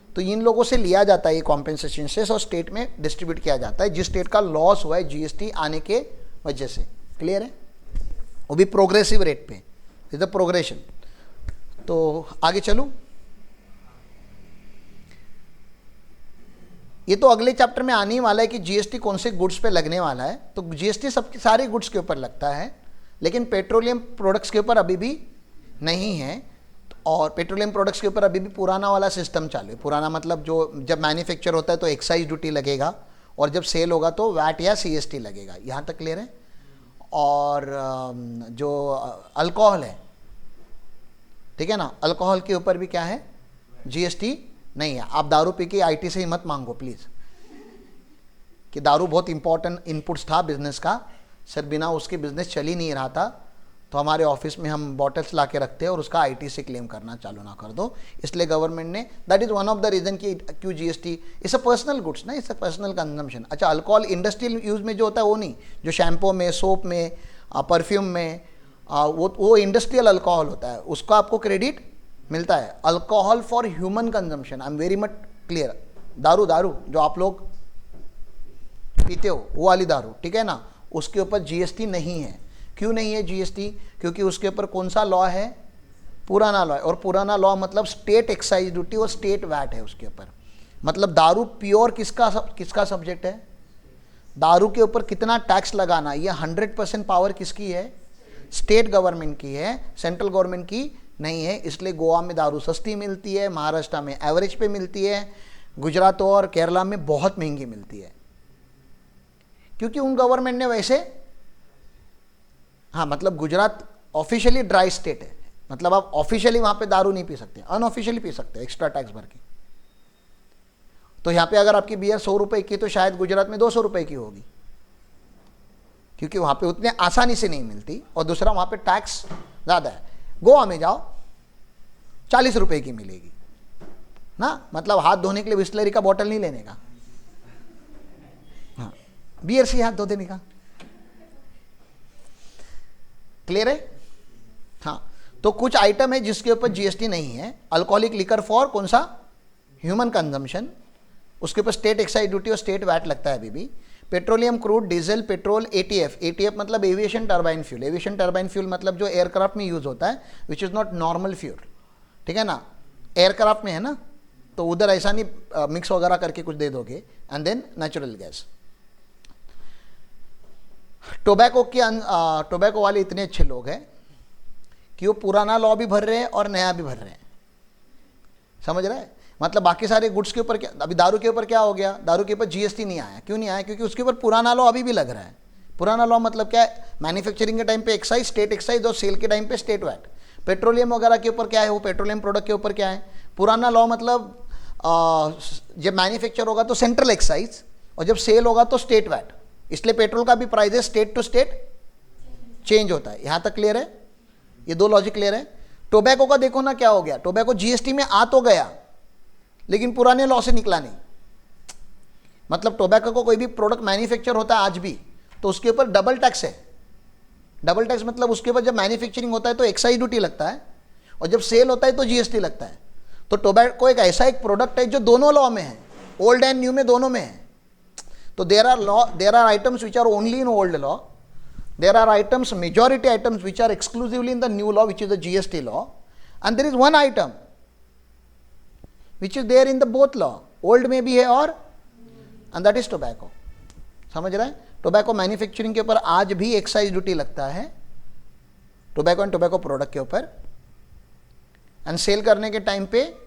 तो इन लोगों से लिया जाता है ये कॉम्पेंसेशन शेष और स्टेट में डिस्ट्रीब्यूट किया जाता है, जिस स्टेट का लॉस हुआ है जीएसटी आने के वजह से। क्लियर है? वो भी प्रोग्रेसिव रेट पे, इज द प्रोग्रेशन। तो आगे चलूं। ये तो अगले चैप्टर में आने ही वाला है कि जीएसटी कौन से गुड्स पे लगने वाला है। तो जीएसटी सबके सारे गुड्स के ऊपर लगता है, लेकिन पेट्रोलियम प्रोडक्ट्स के ऊपर अभी भी नहीं है। और पेट्रोलियम प्रोडक्ट्स के ऊपर अभी भी पुराना वाला सिस्टम चालू है। पुराना मतलब जो जब मैन्युफैक्चर होता है तो एक्साइज ड्यूटी लगेगा और जब सेल होगा तो वैट या सीएसटी लगेगा। यहाँ तक क्लियर है? और जो अल्कोहल है, ठीक है ना, अल्कोहल के ऊपर भी क्या है, जीएसटी नहीं है। आप दारू पी के आईटी से ही मत मांगो प्लीज़, कि दारू बहुत इंपॉर्टेंट इनपुट्स था बिजनेस का सर, बिना उसके बिजनेस चल ही नहीं रहा था, तो हमारे ऑफिस में हम बॉटल्स ला के रखते हैं और उसका आईटी से क्लेम करना चालू ना कर दो। इसलिए गवर्नमेंट ने, that is one of the reason कि क्यों GST, it's a personal goods ना, इट्स अ पर्सनल कंजम्पशन। अच्छा, अल्कोहल इंडस्ट्रियल यूज में जो होता है वो नहीं, जो शैम्पू में, सोप में, परफ्यूम में, वो इंडस्ट्रियल अल्कोहल होता है, उसका आपको क्रेडिट मिलता है। Alcohol for human consumption, I am very much clear. दारू जो आप लोग पीते हो वो वाली दारू, ठीक है ना, उसके ऊपर जीएसटी नहीं है। क्यों नहीं है जीएसटी? क्योंकि उसके ऊपर कौन सा लॉ है, पुराना लॉ है, और पुराना लॉ मतलब स्टेट एक्साइज ड्यूटी और स्टेट वैट है उसके ऊपर। मतलब दारू प्योर किसका सब्जेक्ट है, दारू के ऊपर कितना टैक्स लगाना, ये 100% पावर किसकी है, स्टेट गवर्नमेंट की है, सेंट्रल गवर्नमेंट की नहीं है। इसलिए गोवा में दारू सस्ती मिलती है, महाराष्ट्र में एवरेज पे मिलती है, गुजरात और केरला में बहुत महंगी मिलती है, क्योंकि उन गवर्नमेंट ने वैसे, हाँ मतलब गुजरात ऑफिशियली ड्राई स्टेट है, मतलब आप ऑफिशियली वहां पे दारू नहीं पी सकते, अनऑफिशियली पी सकते एक्स्ट्रा टैक्स भर के। तो यहाँ पे अगर आपकी बियर 100 रुपए की, तो शायद गुजरात में 200 रुपए की होगी, क्योंकि वहां पे उतने आसानी से नहीं मिलती, और दूसरा वहां पे टैक्स ज़्यादा है। गोवा में जाओ 40 रुपए की मिलेगी ना, मतलब हाथ धोने के लिए बिस्लरी का बॉटल नहीं लेने का, हाँ बियर से हाथ धो देने का। क्लियर है? हाँ, तो कुछ आइटम है जिसके ऊपर जीएसटी नहीं है। अल्कोहलिक लिकर फॉर कौन सा, ह्यूमन कंजम्पशन, उसके ऊपर स्टेट एक्साइज ड्यूटी और स्टेट वैट लगता है अभी भी। Petroleum crude, diesel, petrol, ATF, ATF मतलब aviation turbine fuel, aviation turbine fuel मतलब जो एयरक्राफ्ट में यूज होता है, which is not normal fuel, ठीक है ना, एयरक्राफ्ट में है ना, तो उधर ऐसा नहीं मिक्स वगैरह करके कुछ दे दोगे। And then natural gas. Tobacco वाले इतने अच्छे लोग हैं कि वो पुराना लॉ भी भर रहे हैं और नया भी भर रहे हैं, समझ रहे हैं? मतलब बाकी सारे गुड्स के ऊपर क्या, अभी दारू के ऊपर क्या हो गया, दारू के ऊपर जीएसटी नहीं आया। क्यों नहीं आया? क्योंकि उसके ऊपर पुराना लॉ अभी भी लग रहा है। पुराना लॉ मतलब क्या है, मैन्युफैक्चरिंग के टाइम पे एक्साइज, स्टेट एक्साइज, और सेल के टाइम पे स्टेट वैट। पेट्रोलियम वगैरह के ऊपर क्या है, वो पेट्रोलियम प्रोडक्ट के ऊपर क्या है, पुराना लॉ मतलब जब मैन्युफैक्चर होगा तो सेंट्रल एक्साइज, और जब सेल होगा तो स्टेट वैट। इसलिए पेट्रोल का भी price state to state change होता है। यहां तक क्लियर है? ये दो लॉजिक क्लियर है? टोबैको का देखो ना क्या हो गया, टोबैको जीएसटी में आ तो गया लेकिन पुराने लॉ से निकला नहीं। मतलब टोबैको को कोई भी प्रोडक्ट मैन्युफैक्चर होता है आज भी, तो उसके ऊपर डबल टैक्स है। डबल टैक्स मतलब उसके ऊपर जब मैन्युफैक्चरिंग होता है तो एक्साइज ड्यूटी लगता है, और जब सेल होता है तो जीएसटी लगता है। तो टोबैको एक ऐसा एक प्रोडक्ट है जो दोनों लॉ में है, ओल्ड एंड न्यू में दोनों में है। तो there are items which are only in old law, there are items, majority items which are exclusively in the new law which is the GST law, and there is one item which is there in the both law, old में भी है और, and that is tobacco. समझ रहे हैं? Tobacco manufacturing के ऊपर आज भी एक्साइज ड्यूटी लगता है, टोबैको एंड टोबैको प्रोडक्ट के ऊपर, एंड सेल करने के टाइम पे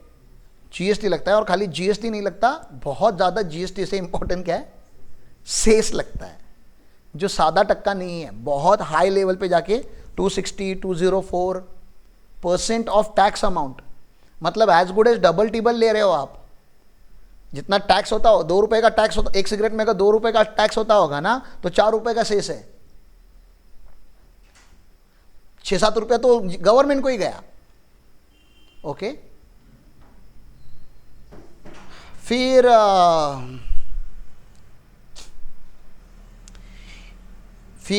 जीएसटी लगता है। और खाली जीएसटी नहीं लगता, बहुत ज़्यादा जीएसटी से इंपॉर्टेंट क्या है, सेस लगता है, जो सादा टक्का नहीं है, बहुत हाई लेवल पे जाके 260-204% ऑफ टैक्स अमाउंट, मतलब एज गुड एज डबल टिबल ले रहे हो आप। जितना टैक्स होता हो, 2 रुपए का टैक्स होता, एक सिगरेट में अगर 2 रुपए का टैक्स होता होगा ना, तो 4 रुपए का सेस है, 6-7 रुपया तो गवर्नमेंट को ही गया। ओके, फिर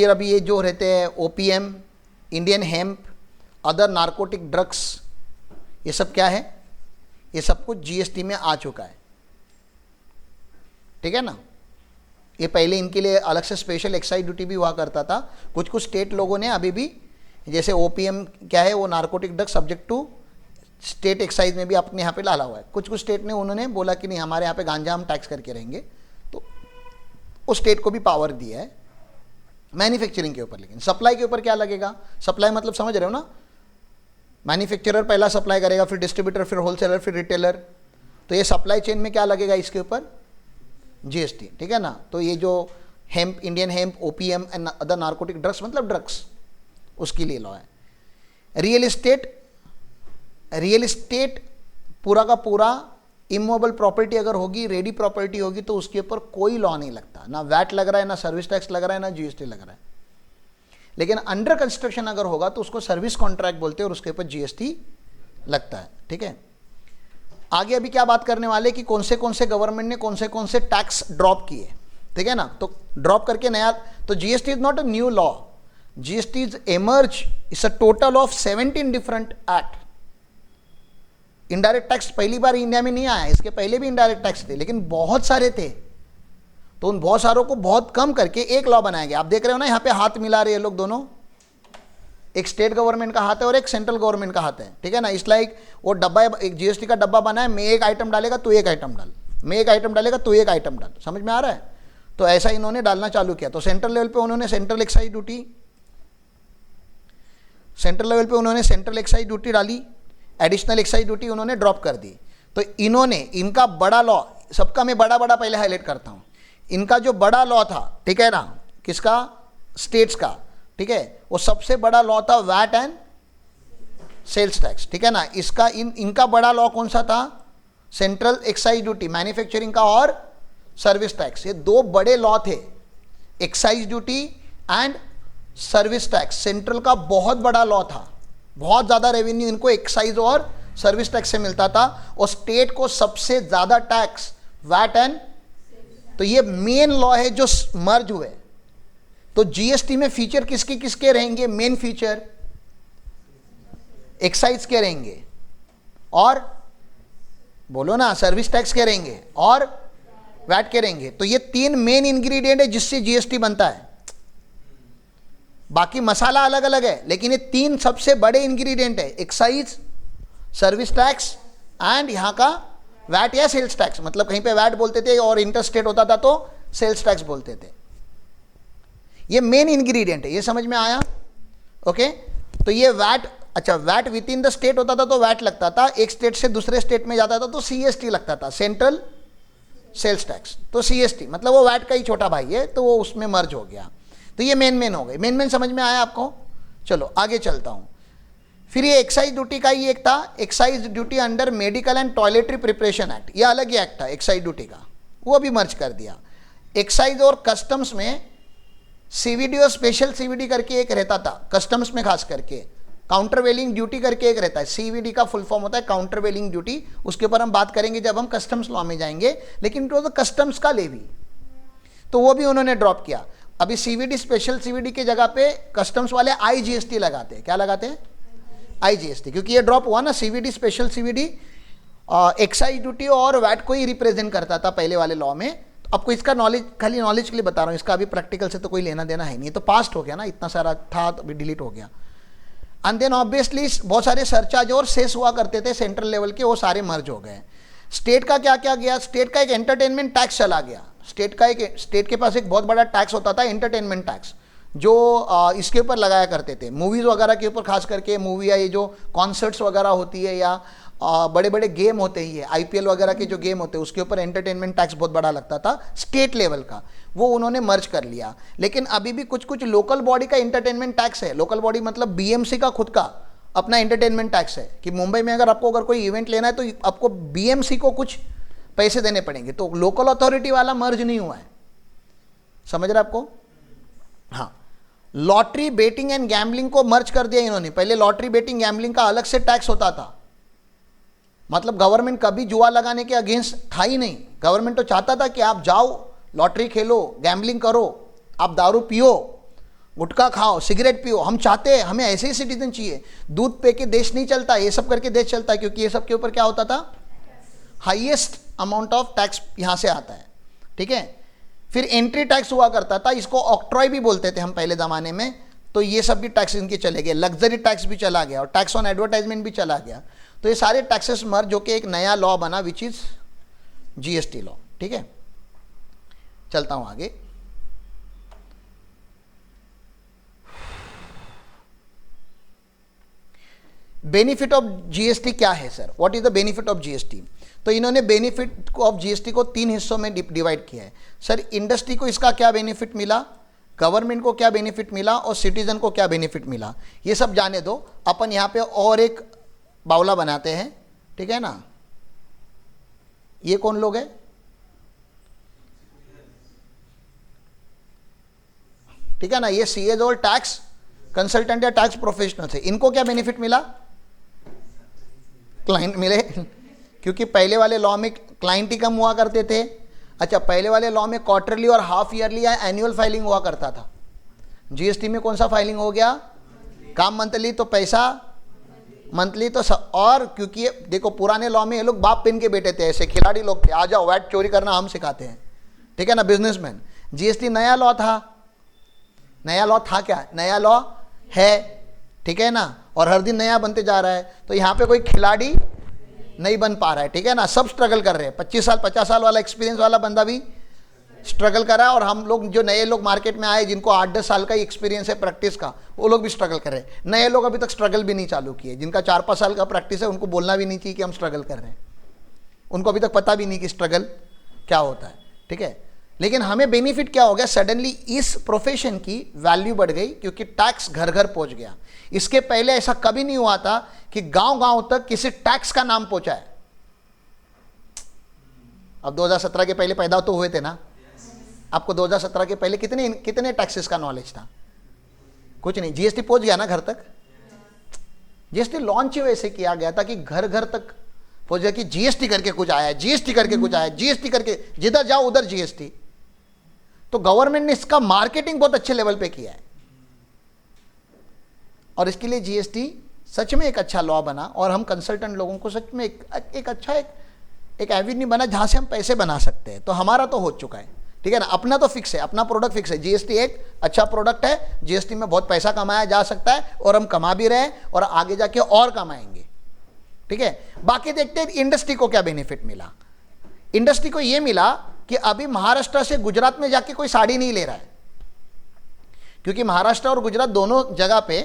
अभी ये जो रहते हैं opium, Indian hemp, other narcotic drugs, ये सब क्या है, ये सब कुछ जीएसटी में आ चुका है, ठीक है ना। ये पहले इनके लिए अलग से स्पेशल एक्साइज ड्यूटी भी हुआ करता था। कुछ कुछ स्टेट लोगों ने अभी भी, जैसे ओपीएम क्या है, वो narcotic drug subject to state excise में भी अपने यहाँ पे डाला हुआ है। कुछ कुछ स्टेट ने उन्होंने बोला कि नहीं, हमारे यहाँ पे गांजा हम टैक्स करके रहेंगे, तो उस स्टेट को भी पावर दिया है मैन्युफैक्चरिंग के ऊपर। लेकिन सप्लाई के ऊपर क्या लगेगा, सप्लाई मतलब समझ रहे हो ना, मैन्युफैक्चरर पहला सप्लाई करेगा, फिर डिस्ट्रीब्यूटर, फिर होलसेलर, फिर रिटेलर। तो ये सप्लाई चेन में क्या लगेगा, इसके ऊपर जीएसटी, ठीक है ना। तो ये जो hemp, Indian hemp, opium and other narcotic drugs, मतलब ड्रग्स, उसके लिए लॉ है। रियल एस्टेट पूरा का पूरा इमूवेबल प्रॉपर्टी अगर होगी, रेडी प्रॉपर्टी होगी, तो उसके ऊपर कोई लॉ नहीं लगता, ना वैट लग रहा है, ना सर्विस टैक्स लग रहा है, ना जीएसटी लग रहा है। लेकिन अंडर कंस्ट्रक्शन अगर होगा तो उसको सर्विस कॉन्ट्रैक्ट बोलते हैं और उसके ऊपर जीएसटी लगता है। ठीक है, आगे अभी क्या बात करने वाले कि कौन से गवर्नमेंट ने कौन से टैक्स ड्रॉप किए। ठीक है ना, तो ड्रॉप करके नया, तो GST is not a new law, GST is emerge, it's a total of 17 different act. Indirect tax पहली बार इंडिया में नहीं आया, इसके पहले भी इनडायरेक्ट टैक्स थे, लेकिन बहुत सारे थे, तो उन बहुत सारों को बहुत कम करके एक लॉ बनाया गया। आप देख रहे हो ना, यहाँ पे हाथ मिला रहे हैं लोग दोनों, एक स्टेट गवर्नमेंट का हाथ है और एक सेंट्रल गवर्नमेंट का हाथ है। ठीक है ना, इस लाइक वो डब्बा, एक जीएसटी का डब्बा बना है, मैं एक आइटम डालेगा तो एक आइटम डाल, मैं एक आइटम डालेगा तो एक आइटम डाल, समझ में आ रहा है? तो ऐसा इन्होंने डालना चालू किया। तो सेंट्रल लेवल पे उन्होंने सेंट्रल एक्साइज ड्यूटी डाली, एडिशनल एक्साइज ड्यूटी उन्होंने ड्रॉप कर दी। तो इन्होंने, इनका बड़ा लॉ, सबका मैं बड़ा पहले हाईलाइट करता हूँ, इनका जो बड़ा लॉ था, ठीक है ना, किसका? स्टेट्स का। ठीक है, वो सबसे बड़ा लॉ था वैट एंड सेल्स टैक्स। ठीक है ना, इसका इनका बड़ा लॉ कौन सा था? सेंट्रल एक्साइज ड्यूटी, मैन्युफैक्चरिंग का और सर्विस टैक्स, ये दो बड़े लॉ थे, excise duty and service tax. Central का बहुत बड़ा लॉ था, बहुत ज़्यादा रेवेन्यू इनको एक्साइज और सर्विस टैक्स से मिलता था, और स्टेट को सबसे ज़्यादा टैक्स वैट एंड, तो ये मेन लॉ है जो मर्ज हुए। तो जीएसटी में फीचर किसके रहेंगे? मेन फीचर एक्साइज के रहेंगे, और बोलो ना, सर्विस टैक्स के रहेंगे और वैट के रहेंगे। तो ये तीन मेन इंग्रेडिएंट है जिससे जीएसटी बनता है। बाकी मसाला अलग अलग है, लेकिन ये तीन सबसे बड़े इंग्रेडिएंट है, एक्साइज, सर्विस टैक्स एंड यहाँ का वैट या सेल्स टैक्स। मतलब कहीं पे वैट बोलते थे और इंटरस्टेट होता था तो सेल्स टैक्स बोलते थे। ये मेन इंग्रेडिएंट है, ये समझ में आया? ओके, तो ये वैट, अच्छा VAT within the state होता था तो वैट लगता था, एक स्टेट से दूसरे स्टेट में जाता था तो सीएसटी लगता था, सेंट्रल सेल्स टैक्स। तो सीएसटी मतलब वो वैट का ही छोटा भाई है, तो वो उसमें मर्ज हो गया। तो ये मेन हो गए, मेन समझ में आया आपको? चलो आगे चलता हूँ। फिर ये एक्साइज ड्यूटी का ही एक था, excise duty under medical and toiletry preparation act, ये अलग ही एक्ट था एक्साइज ड्यूटी का, वो भी मर्ज कर दिया। एक्साइज और कस्टम्स में सीवीडी और स्पेशल सीवीडी करके एक रहता था, कस्टम्स में खास करके काउंटरवेलिंग ड्यूटी करके एक रहता है। सीवीडी का फुल फॉर्म होता है काउंटरवेलिंग ड्यूटी, उसके ऊपर हम बात करेंगे जब हम कस्टम्स लॉ में जाएंगे, लेकिन तो कस्टम्स का लेवी, तो वो भी उन्होंने ड्रॉप किया। अभी सीवीडी, स्पेशल सीवीडी के जगह पे कस्टम्स वाले आईजीएसटी लगाते हैं। क्या लगाते हैं? आईजीएसटी, क्योंकि ये ड्रॉप हुआ ना, CVD, special CVD excise duty और वैट को ही रिप्रेजेंट करता था पहले वाले लॉ में। तो आपको इसका नॉलेज, खाली नॉलेज के लिए बता रहा हूँ, इसका अभी प्रैक्टिकल से तो कोई लेना देना है नहीं, तो पास्ट हो गया ना, इतना सारा था तो अभी डिलीट हो गया। एंड देन ऑब्वियसली बहुत सारे सरचार्ज और सेस हुआ करते थे सेंट्रल लेवल के, वो सारे मर्ज हो गए। स्टेट का क्या क्या गया? स्टेट का एक एंटरटेनमेंट टैक्स चला गया। स्टेट के पास एक बहुत बड़ा टैक्स होता था, एंटरटेनमेंट टैक्स, जो इसके ऊपर लगाया करते थे, मूवीज़ वगैरह के ऊपर, खास करके मूवी या ये जो कॉन्सर्ट्स वगैरह होती है या बड़े बड़े गेम होते ही है, आईपीएल वगैरह के जो गेम होते हैं, उसके ऊपर एंटरटेनमेंट टैक्स बहुत बड़ा लगता था स्टेट लेवल का, वो उन्होंने मर्ज कर लिया। लेकिन अभी भी कुछ कुछ लोकल बॉडी का एंटरटेनमेंट टैक्स है। लोकल बॉडी मतलब बीएमसी का खुद का अपना एंटरटेनमेंट टैक्स है, कि मुंबई में अगर कोई इवेंट लेना है तो आपको बीएमसी को कुछ पैसे देने पड़ेंगे। तो लोकल अथॉरिटी वाला मर्ज नहीं हुआ है, समझ रहे आपको? हाँ, लॉटरी, बेटिंग एंड गैम्बलिंग को मर्ज कर दिया इन्होंने। पहले लॉटरी, बेटिंग, गैम्बलिंग का अलग से टैक्स होता था, मतलब गवर्नमेंट कभी जुआ लगाने के अगेंस्ट था ही नहीं। गवर्नमेंट तो चाहता था कि आप जाओ, लॉटरी खेलो, गैम्बलिंग करो, आप दारू पियो, गुटखा खाओ, सिगरेट पियो, हम चाहते हैं, हमें ऐसे ही सिटीजन चाहिए। दूध पे के देश नहीं चलता, ये सब करके देश चलता है, क्योंकि ये सब के ऊपर क्या होता था? हाईएस्ट अमाउंट ऑफ टैक्स यहाँ से आता है। ठीक है, फिर एंट्री टैक्स हुआ करता था, इसको ऑक्ट्रॉय भी बोलते थे हम पहले ज़माने में। तो ये सब भी टैक्स इनके चले गए, लग्जरी टैक्स भी चला गया और टैक्स ऑन एडवर्टाइजमेंट भी चला गया। तो ये सारे टैक्सेस मर्ज होकर एक नया लॉ बना, विच इज जीएसटी लॉ। ठीक है, चलता हूं आगे। बेनिफिट ऑफ जीएसटी क्या है sir? What is the benefit of GST? तो इन्होंने बेनिफिट को ऑफ जीएसटी को 3 हिस्सों में डिवाइड किया है। सर इंडस्ट्री को इसका क्या बेनिफिट मिला, गवर्नमेंट को क्या बेनिफिट मिला और सिटीजन को क्या बेनिफिट मिला, ये सब जाने दो। अपन यहाँ पे और एक बावला बनाते हैं, ठीक है ना। ये कौन लोग हैं, ठीक है ना, ये सीएज और टैक्स कंसल्टेंट या टैक्स प्रोफेशनल्स है। इनको क्या बेनिफिट मिला, क्लाइंट मिले, क्योंकि पहले वाले लॉ में क्लाइंट ही कम हुआ करते थे। अच्छा, पहले वाले लॉ में क्वार्टरली और हाफ ईयरली या एनुअल फाइलिंग हुआ करता था। जीएसटी में कौन सा फाइलिंग हो गया, काम मंथली तो पैसा मंथली तो और क्योंकि देखो पुराने लॉ में ये लोग बाप पिन के बेटे थे, ऐसे खिलाड़ी लोग थे, आ जाओ वैट चोरी करना हम सिखाते हैं, ठीक है ना, बिजनेसमैन। जीएसटी नया लॉ था, नया लॉ था क्या, नया लॉ है, ठीक है ना, और हर दिन नया बनते जा रहा है। तो यहाँ पे कोई खिलाड़ी नहीं बन पा रहा है, ठीक है ना, सब स्ट्रगल कर रहे हैं। 25 साल 50 साल वाला एक्सपीरियंस वाला बंदा भी स्ट्रगल कर रहा है, और हम लोग जो नए लोग मार्केट में आए जिनको 8-10 साल का एक्सपीरियंस है प्रैक्टिस का, वो लोग भी स्ट्रगल कर रहे हैं। नए लोग अभी तक स्ट्रगल भी नहीं चालू किए, जिनका 4-5 साल का प्रैक्टिस है उनको बोलना भी नहीं चाहिए कि हम स्ट्रगल कर रहे हैं, उनको अभी तक पता भी नहीं कि स्ट्रगल क्या होता है, ठीक है। लेकिन हमें बेनिफिट क्या हो गया, सडनली इस प्रोफेशन की वैल्यू बढ़ गई क्योंकि टैक्स घर घर पहुंच गया। इसके पहले ऐसा कभी नहीं हुआ था कि गांव गांव तक किसी टैक्स का नाम पहुंचा है। अब 2017 के पहले पैदा तो हुए थे ना, आपको 2017 के पहले कितने टैक्सेस का नॉलेज था, कुछ नहीं। जीएसटी पहुंच गया ना घर तक, जीएसटी लॉन्च ही वैसे किया गया था कि घर घर तक पहुंच गया कि जीएसटी करके कुछ आया, जीएसटी करके कुछ आया, जीएसटी करके जिधर जाओ उधर जीएसटी। तो गवर्नमेंट ने इसका मार्केटिंग बहुत अच्छे लेवल पे किया है, और इसके लिए जीएसटी सच में एक अच्छा लॉ बना, और हम कंसल्टेंट लोगों को सच में एक अच्छा एक एवेन्यू बना जहां से हम पैसे बना सकते हैं। तो हमारा तो हो चुका है, ठीक है ना, अपना तो फिक्स है, अपना प्रोडक्ट फिक्स है। जीएसटी एक अच्छा प्रोडक्ट है, जीएसटी में बहुत पैसा कमाया जा सकता है, और हम कमा भी रहे हैं और आगे जाके और कमाएंगे, ठीक है। बाकी देखते हैं इंडस्ट्री को क्या बेनिफिट मिला। इंडस्ट्री को यह मिला कि अभी महाराष्ट्र से गुजरात में जाके कोई साड़ी नहीं ले रहा है, क्योंकि महाराष्ट्र और गुजरात दोनों जगह पे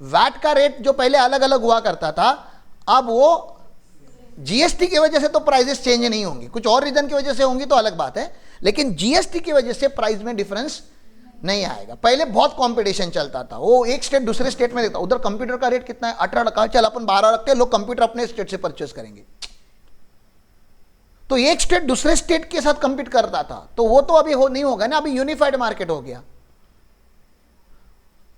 वैट का रेट जो पहले अलग अलग हुआ करता था, अब वो जीएसटी की वजह से तो प्राइसेस चेंज नहीं होंगी, कुछ और रीजन की वजह से होंगी तो अलग बात है, लेकिन जीएसटी की वजह से प्राइस में डिफरेंस नहीं आएगा। पहले बहुत कंपटीशन चलता था, वो एक स्टेट दूसरे स्टेट में देखता, उधर कंप्यूटर का रेट कितना है 18 रखा, चल अपन 12 रखते हैं, लोग कंप्यूटर अपने स्टेट से परचेस करेंगे। तो एक स्टेट दूसरे स्टेट के साथ कंपीट करता था, तो वो तो अभी नहीं होगा ना, अभी यूनिफाइड मार्केट हो गया।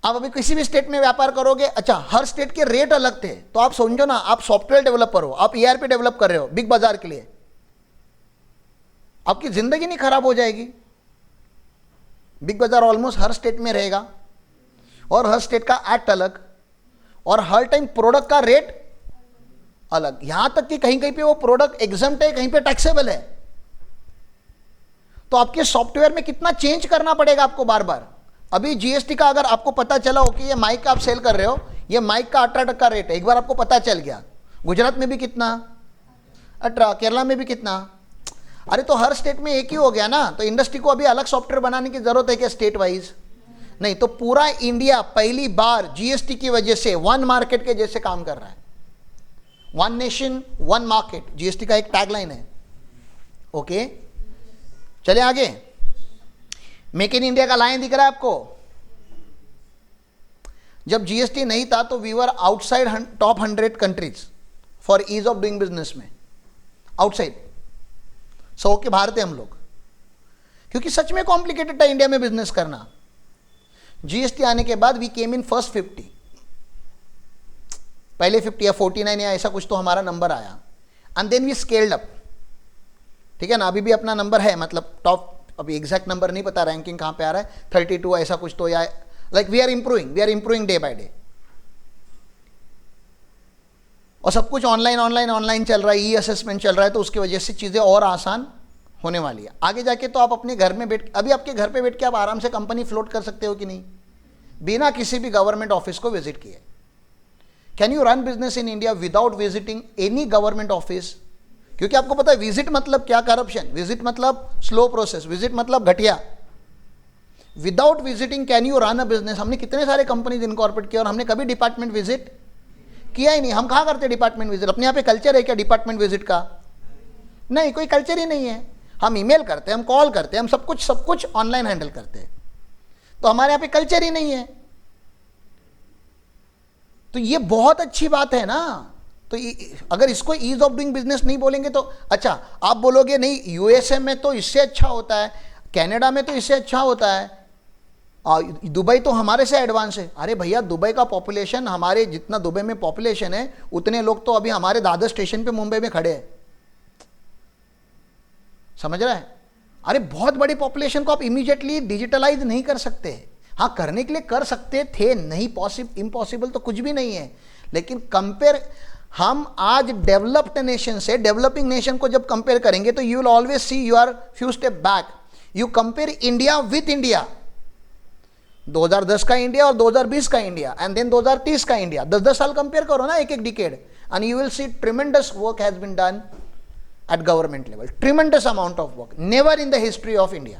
आप अभी किसी भी स्टेट में व्यापार करोगे, अच्छा हर स्टेट के रेट अलग थे, तो आप समझो ना, आप सॉफ्टवेयर डेवलपर हो, आप ईआरपी डेवलप कर रहे हो बिग बाजार के लिए, आपकी जिंदगी नहीं खराब हो जाएगी। बिग बाजार ऑलमोस्ट हर स्टेट में रहेगा, और हर स्टेट का एक्ट अलग, और हर टाइम प्रोडक्ट का रेट अलग, यहां तक कि कहीं कहीं पे वो प्रोडक्ट एग्जम्प्ट है, कहीं पे टैक्सेबल है। तो आपके सॉफ्टवेयर में कितना चेंज करना पड़ेगा आपको बार बार। अभी जीएसटी का अगर आपको पता चला हो कि ये माइक का आप सेल कर रहे हो, ये माइक का 18% रेट है, एक बार आपको पता चल गया, गुजरात में भी कितना 18, केरला में भी कितना, अरे तो हर स्टेट में एक ही हो गया ना। तो इंडस्ट्री को अभी अलग सॉफ्टवेयर बनाने की जरूरत है क्या स्टेट वाइज, नहीं। तो पूरा इंडिया पहली बार जीएसटी की वजह से वन मार्केट के जैसे काम कर रहा है, one nation one market, GST का एक टैगलाइन है। ओके, चले आगे। मेक इन इंडिया का लाइन दिख रहा है आपको। जब जीएसटी नहीं था तो we were outside top 100 countries for ease of doing business में, आउटसाइड 100 के बाहर थे हम लोग, क्योंकि सच में कॉम्प्लिकेटेड था इंडिया में बिजनेस करना। जीएसटी आने के बाद वी केम इन फर्स्ट 50, पहले 50 या 49 या ऐसा कुछ तो हमारा नंबर आया, and then we scaled up, ठीक है ना। अभी भी अपना नंबर है, मतलब टॉप, अभी एग्जैक्ट नंबर नहीं पता रैंकिंग कहां पे आ रहा है, 32 ऐसा कुछ तो, या like we are improving day by day. और सब कुछ ऑनलाइन चल रहा है, ई असेसमेंट चल रहा है, तो उसकी वजह से चीज़ें और आसान होने वाली है। आगे जाके तो आप अपने घर में बैठ, अभी आपके घर पे बैठ के आप आराम से कंपनी फ्लोट कर सकते हो कि नहीं, बिना किसी भी गवर्नमेंट ऑफिस को विजिट किए। Can you run business in India without visiting any government office? क्योंकि आपको पता है विजिट मतलब क्या, करप्शन, विजिट मतलब स्लो प्रोसेस, विजिट मतलब घटिया। Without visiting can you run a business? हमने कितने सारे कंपनीज इनकॉर्पोरेट किया और हमने कभी डिपार्टमेंट विजिट किया ही नहीं। हम कहाँ करते डिपार्टमेंट विजिट? अपने यहाँ पे कल्चर है क्या डिपार्टमेंट विजिट का? नहीं, कोई कल्चर ही नहीं है। हम ईमेल करते हैं, हम कॉल करते हैं, हम सब कुछ ऑनलाइन हैंडल करते हैं, तो हमारे यहाँ पे कल्चर ही नहीं है। तो ये बहुत अच्छी बात है ना। तो अगर इसको ईज ऑफ डूइंग बिजनेस नहीं बोलेंगे तो अच्छा, आप बोलोगे नहीं यूएसए में तो इससे अच्छा होता है, कनाडा में तो इससे अच्छा होता है, दुबई तो हमारे से एडवांस है। अरे भैया, दुबई का पॉपुलेशन हमारे जितना दुबई में पॉपुलेशन है उतने लोग तो अभी हमारे दादर स्टेशन पे मुंबई में खड़े हैं, समझ रहा है। अरे बहुत बड़ी पॉपुलेशन को आप इमीडिएटली डिजिटलाइज नहीं कर सकते। हाँ, करने के लिए कर सकते थे, नहीं इम्पॉसिबल तो कुछ भी नहीं है, लेकिन कंपेयर हम आज डेवलप्ड नेशन से डेवलपिंग नेशन को जब कंपेयर करेंगे तो you will always see you are few step back. You compare India with India, 2010 का इंडिया और 2020 का इंडिया एंड देन 2030 का इंडिया, 10-10 साल कंपेयर करो ना, एक decade, and you will see tremendous work has been done at government level, tremendous amount of work, never in the history of India,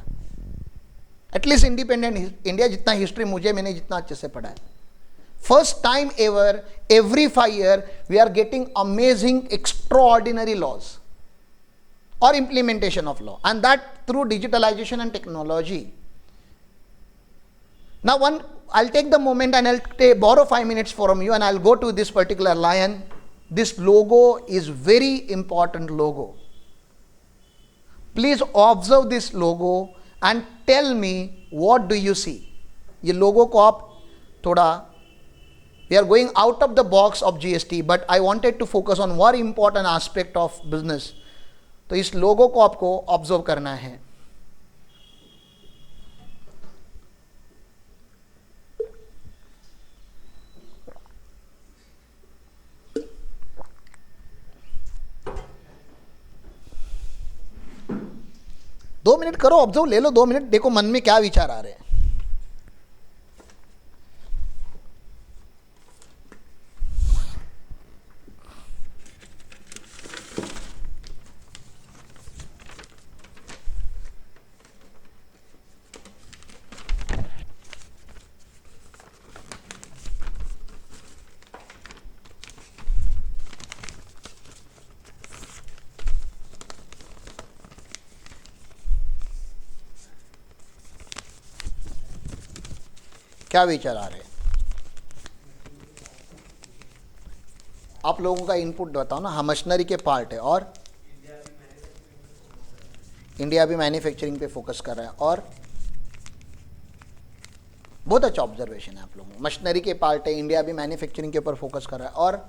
at least independent India जितना history मैंने जितना अच्छे से पढ़ा है, first time ever, every 5 years we are getting amazing extraordinary laws or implementation of law, and that through digitalization and technology. Now I'll take the moment and I'll borrow 5 minutes from you and I'll go to this particular lion. This logo is very important logo. Please observe this logo and tell me what do you see. ये logo को आप थोड़ा, we are going out of the box of GST, but I wanted to focus on one important aspect of business. तो इस logo को आपको observe करना है। दो मिनट करो ऑब्जर्व, ले लो 2 मिनट, देखो मन में क्या विचार आ रहे हैं। क्या विचार आ रहे हैं आप लोगों का? इनपुट बताओ ना। हाँ, मशीनरी के पार्ट है, और इंडिया भी मैन्युफैक्चरिंग पे फोकस कर रहा है, और बहुत अच्छा ऑब्जर्वेशन है आप लोगों को। मशीनरी के पार्ट है, इंडिया भी मैन्युफैक्चरिंग के ऊपर फोकस कर रहा है, और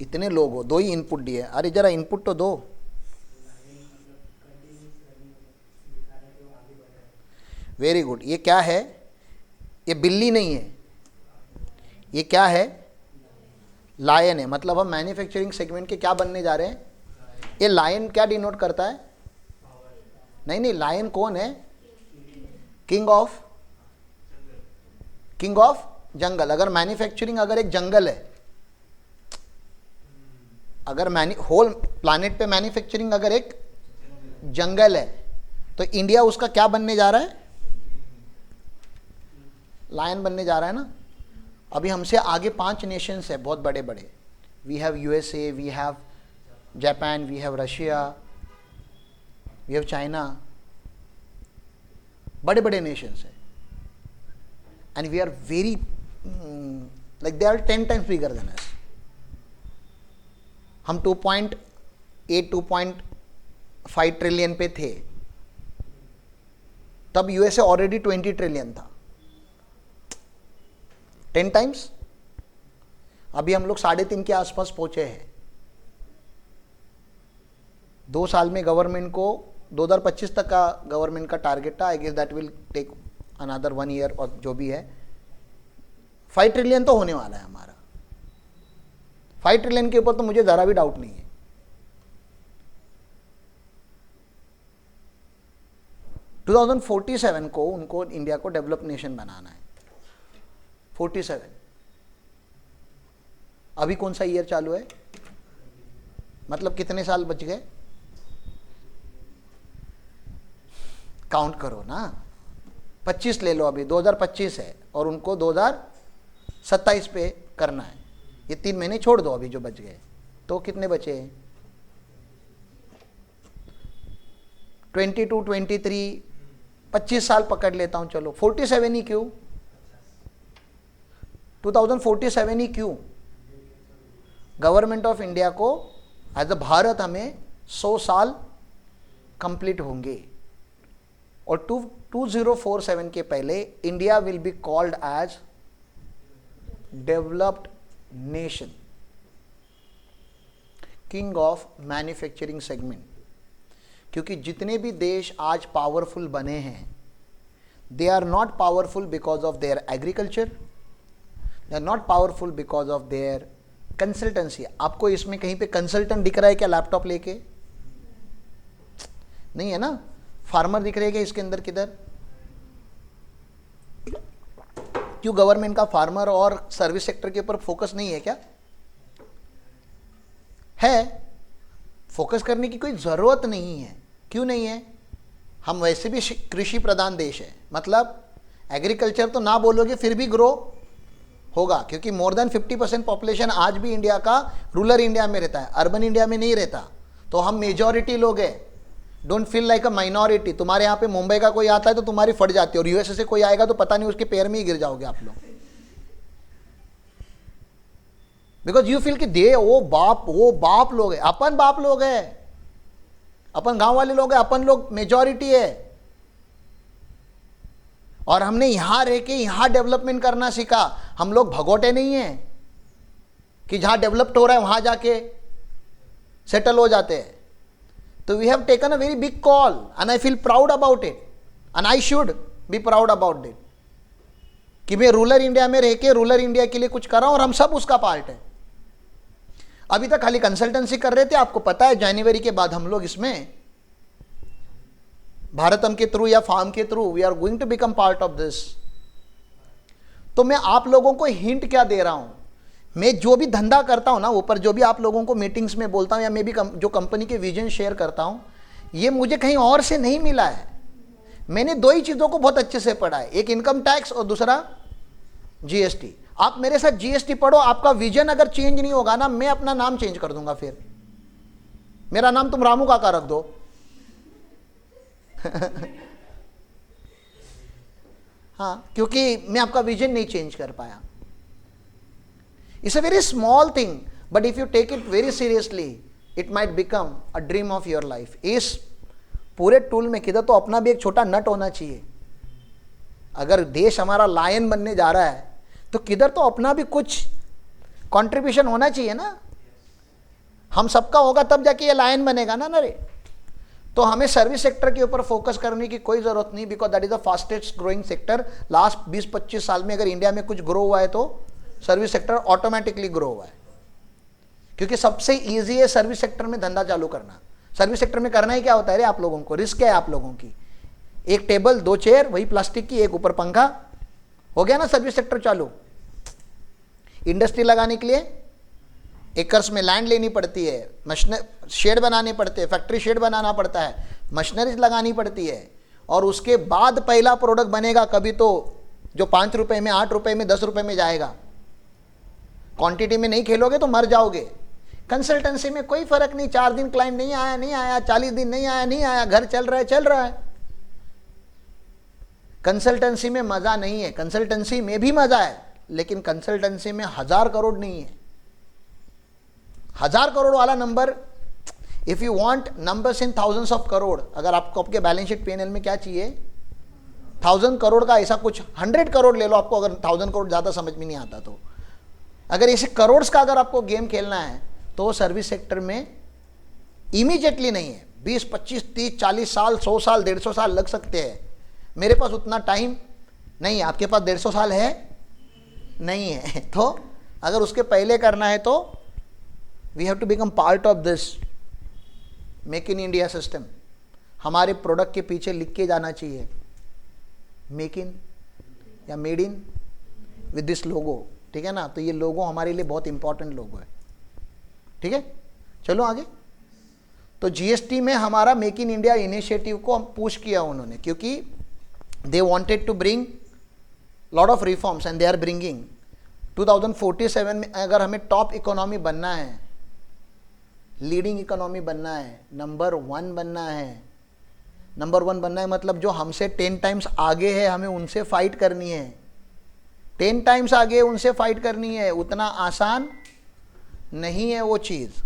इतने लोग हो, 2 ही इनपुट दिए। अरे जरा इनपुट तो दो। Very good. ये क्या है? ये बिल्ली नहीं है, ये क्या है? लायन है। मतलब हम मैन्युफैक्चरिंग सेगमेंट के क्या बनने जा रहे हैं? ये लायन क्या डिनोट करता है? नहीं, लायन कौन है? किंग ऑफ जंगल। अगर मैन्युफैक्चरिंग अगर एक जंगल है, अगर होल प्लैनेट पे मैन्युफैक्चरिंग अगर एक जंगल है, तो इंडिया उसका क्या बनने जा रहा है? लायन बनने जा रहा है ना। अभी हमसे आगे 5 नेशंस है बहुत बड़े बड़े। We have USA, we have Japan, we have Russia, we have China, बड़े बड़े नेशंस है, and we are very like they are 10 times bigger than us. हम 2.8 2.5 ट्रिलियन पे थे, तब यूएसए ऑलरेडी 20 ट्रिलियन था, 10 times। अभी हम लोग 3.5 के आसपास पहुंचे हैं। 2 साल में गवर्नमेंट को 2025 तक का गवर्नमेंट का टारगेट था। I guess that will take another 1 year, और जो भी है 5 ट्रिलियन तो होने वाला है हमारा। 5 ट्रिलियन के ऊपर तो मुझे ज़रा भी डाउट नहीं है। टू 2047 को उनको इंडिया को डेवलप नेशन बनाना है। 47। अभी कौन सा ईयर चालू है? मतलब कितने साल बच गए? काउंट करो ना। 25 ले लो, अभी 2025 है और उनको 2027 पे करना है। ये 3 महीने छोड़ दो अभी जो बच गए, तो कितने बचे? 22, 23, 25 साल पकड़ लेता हूं, चलो 47 ही क्यों, 2047 ही क्यों? गवर्नमेंट ऑफ इंडिया को एज अ भारत हमें 100 साल कंप्लीट होंगे, और 2047 के पहले India will be called as developed nation, king of manufacturing segment. क्योंकि जितने भी देश आज पावरफुल बने हैं, they are not powerful because of their agriculture, they are not powerful because of their consultancy. आपको इसमें कहीं पे कंसल्टेंट दिख रहा है क्या लैपटॉप लेके? नहीं है ना। फार्मर दिख रहे हैं क्या इसके अंदर? किधर? क्यों गवर्नमेंट का फार्मर और सर्विस सेक्टर के ऊपर फोकस नहीं है क्या? है, फोकस करने की कोई जरूरत नहीं है। क्यों नहीं है? हम वैसे भी कृषि प्रधान देश है, मतलब एग्रीकल्चर तो ना बोलोगे फिर भी ग्रो होगा, क्योंकि मोर देन 50% पॉपुलेशन आज भी इंडिया का रूरल इंडिया में रहता है, अर्बन इंडिया में नहीं रहता। तो हम मेजॉरिटी लोग हैं, don't feel like a minority. तुम्हारे यहाँ पे मुंबई का कोई आता है तो तुम्हारी फट जाती है, और यूएसए से कोई आएगा तो पता नहीं उसके पैर में ही गिर जाओगे आप लोग, बिकॉज यू फील कि दे वो बाप लोग है, अपन बाप लोग है, अपन गांव वाले लोग हैं, अपन लोग मेजॉरिटी है। और हमने यहां रह के यहां डेवलपमेंट करना सीखा। हम लोग भगोटे नहीं है कि जहां डेवलप्ड हो रहा है वहां जाके सेटल हो जाते हैं। तो we have taken a very big call and I feel proud about it and I should be proud about it कि मैं रूरल इंडिया में रह के रूरल इंडिया के लिए कुछ कर रहा हूं, और हम सब उसका पार्ट है। अभी तक खाली कंसल्टेंसी कर रहे थे, आपको पता है जनवरी के बाद हम लोग इसमें भारतम के थ्रू या फार्म के through we are going to become part of this. तो मैं आप लोगों को हिंट क्या दे रहा हूं, मैं जो भी धंधा करता हूं ना ऊपर, जो भी आप लोगों को मीटिंग्स में बोलता हूं या मैं भी जो कंपनी के विजन शेयर करता हूं, ये मुझे कहीं और से नहीं मिला है। मैंने 2 ही चीज़ों को बहुत अच्छे से पढ़ा है, एक इनकम टैक्स और दूसरा जीएसटी। आप मेरे साथ जीएसटी पढ़ो, आपका विजन अगर चेंज नहीं होगा ना, मैं अपना नाम चेंज कर दूंगा। फिर मेरा नाम तुम रामू काका रख दो। हाँ, क्योंकि मैं आपका विजन नहीं चेंज कर पाया। It's a very small thing, but if you take it very seriously it might become a dream of your life. इस पूरे टूल में किधर तो अपना भी एक छोटा नट होना चाहिए। अगर देश हमारा लायन बनने जा रहा है तो किधर तो अपना भी कुछ कंट्रीब्यूशन होना चाहिए ना। हम सबका होगा तब जाके ये लायन बनेगा ना रे। तो हमें सर्विस सेक्टर के ऊपर फोकस करने की कोई ज़रूरत नहीं, because that is the fastest growing sector. Last 20-25 साल में अगर इंडिया में कुछ ग्रो हुआ है तो सर्विस सेक्टर ऑटोमेटिकली ग्रो हुआ है, क्योंकि सबसे ईजी है सर्विस सेक्टर में धंधा चालू करना। सर्विस सेक्टर में करना ही क्या होता है रे आप लोगों को? रिस्क है आप लोगों की, एक टेबल 2 चेयर वही प्लास्टिक की, एक ऊपर पंखा, हो गया ना सर्विस सेक्टर चालू। इंडस्ट्री लगाने के लिए एकर्स में लैंड लेनी पड़ती है, मशीनरी शेड बनाने पड़ते हैं, फैक्ट्री शेड बनाना पड़ता है, मशीनरीज लगानी पड़ती है, और उसके बाद पहला प्रोडक्ट बनेगा। कभी तो जो 5 रुपए में, 8 रुपए में, 10 रुपए में जाएगा। क्वांटिटी में नहीं खेलोगे तो मर जाओगे। कंसल्टेंसी में कोई फर्क नहीं, 4 दिन क्लाइंट नहीं आया, 40 दिन नहीं आया, घर चल रहा है। कंसल्टेंसी में मजा नहीं है, कंसल्टेंसी में भी मजा है, लेकिन कंसल्टेंसी में 1000 करोड़ नहीं है। 1000 करोड़ वाला number, if you want numbers in thousands of crore, अगर आपको आपके बैलेंस शीट पीएनएल में क्या चाहिए, 1000 करोड़ का ऐसा कुछ, 100 करोड़ ले लो आपको, अगर 1000 करोड़ ज़्यादा समझ में नहीं आता तो। अगर ऐसे करोड़ का अगर आपको गेम खेलना है तो सर्विस सेक्टर में इमीडिएटली नहीं है, 20, 25, 30, 40 साल, 100 साल, 150 साल लग सकते हैं। मेरे पास उतना टाइम नहीं है, आपके पास 150 साल है नहीं है। तो अगर उसके पहले करना है तो we have to become part of this make in India system. हमारे प्रोडक्ट के पीछे लिख के जाना चाहिए मेक इन या made in with this logo, ठीक है ना। तो ये लोगो हमारे लिए बहुत इंपॉर्टेंट लोगो है, ठीक है। चलो आगे। तो जीएसटी में हमारा मेक इन इंडिया इनिशिएटिव को हम पुश किया उन्होंने, क्योंकि they wanted to bring lot of reforms and they are bringing. 2047 में अगर हमें टॉप इकोनॉमी बनना है, लीडिंग इकोनॉमी बनना है, नंबर 1 बनना है, नंबर 1 बनना है मतलब जो हमसे 10 टाइम्स आगे है हमें उनसे फाइट करनी है, 10 टाइम्स आगे उनसे फाइट करनी है। उतना आसान नहीं है वो चीज़।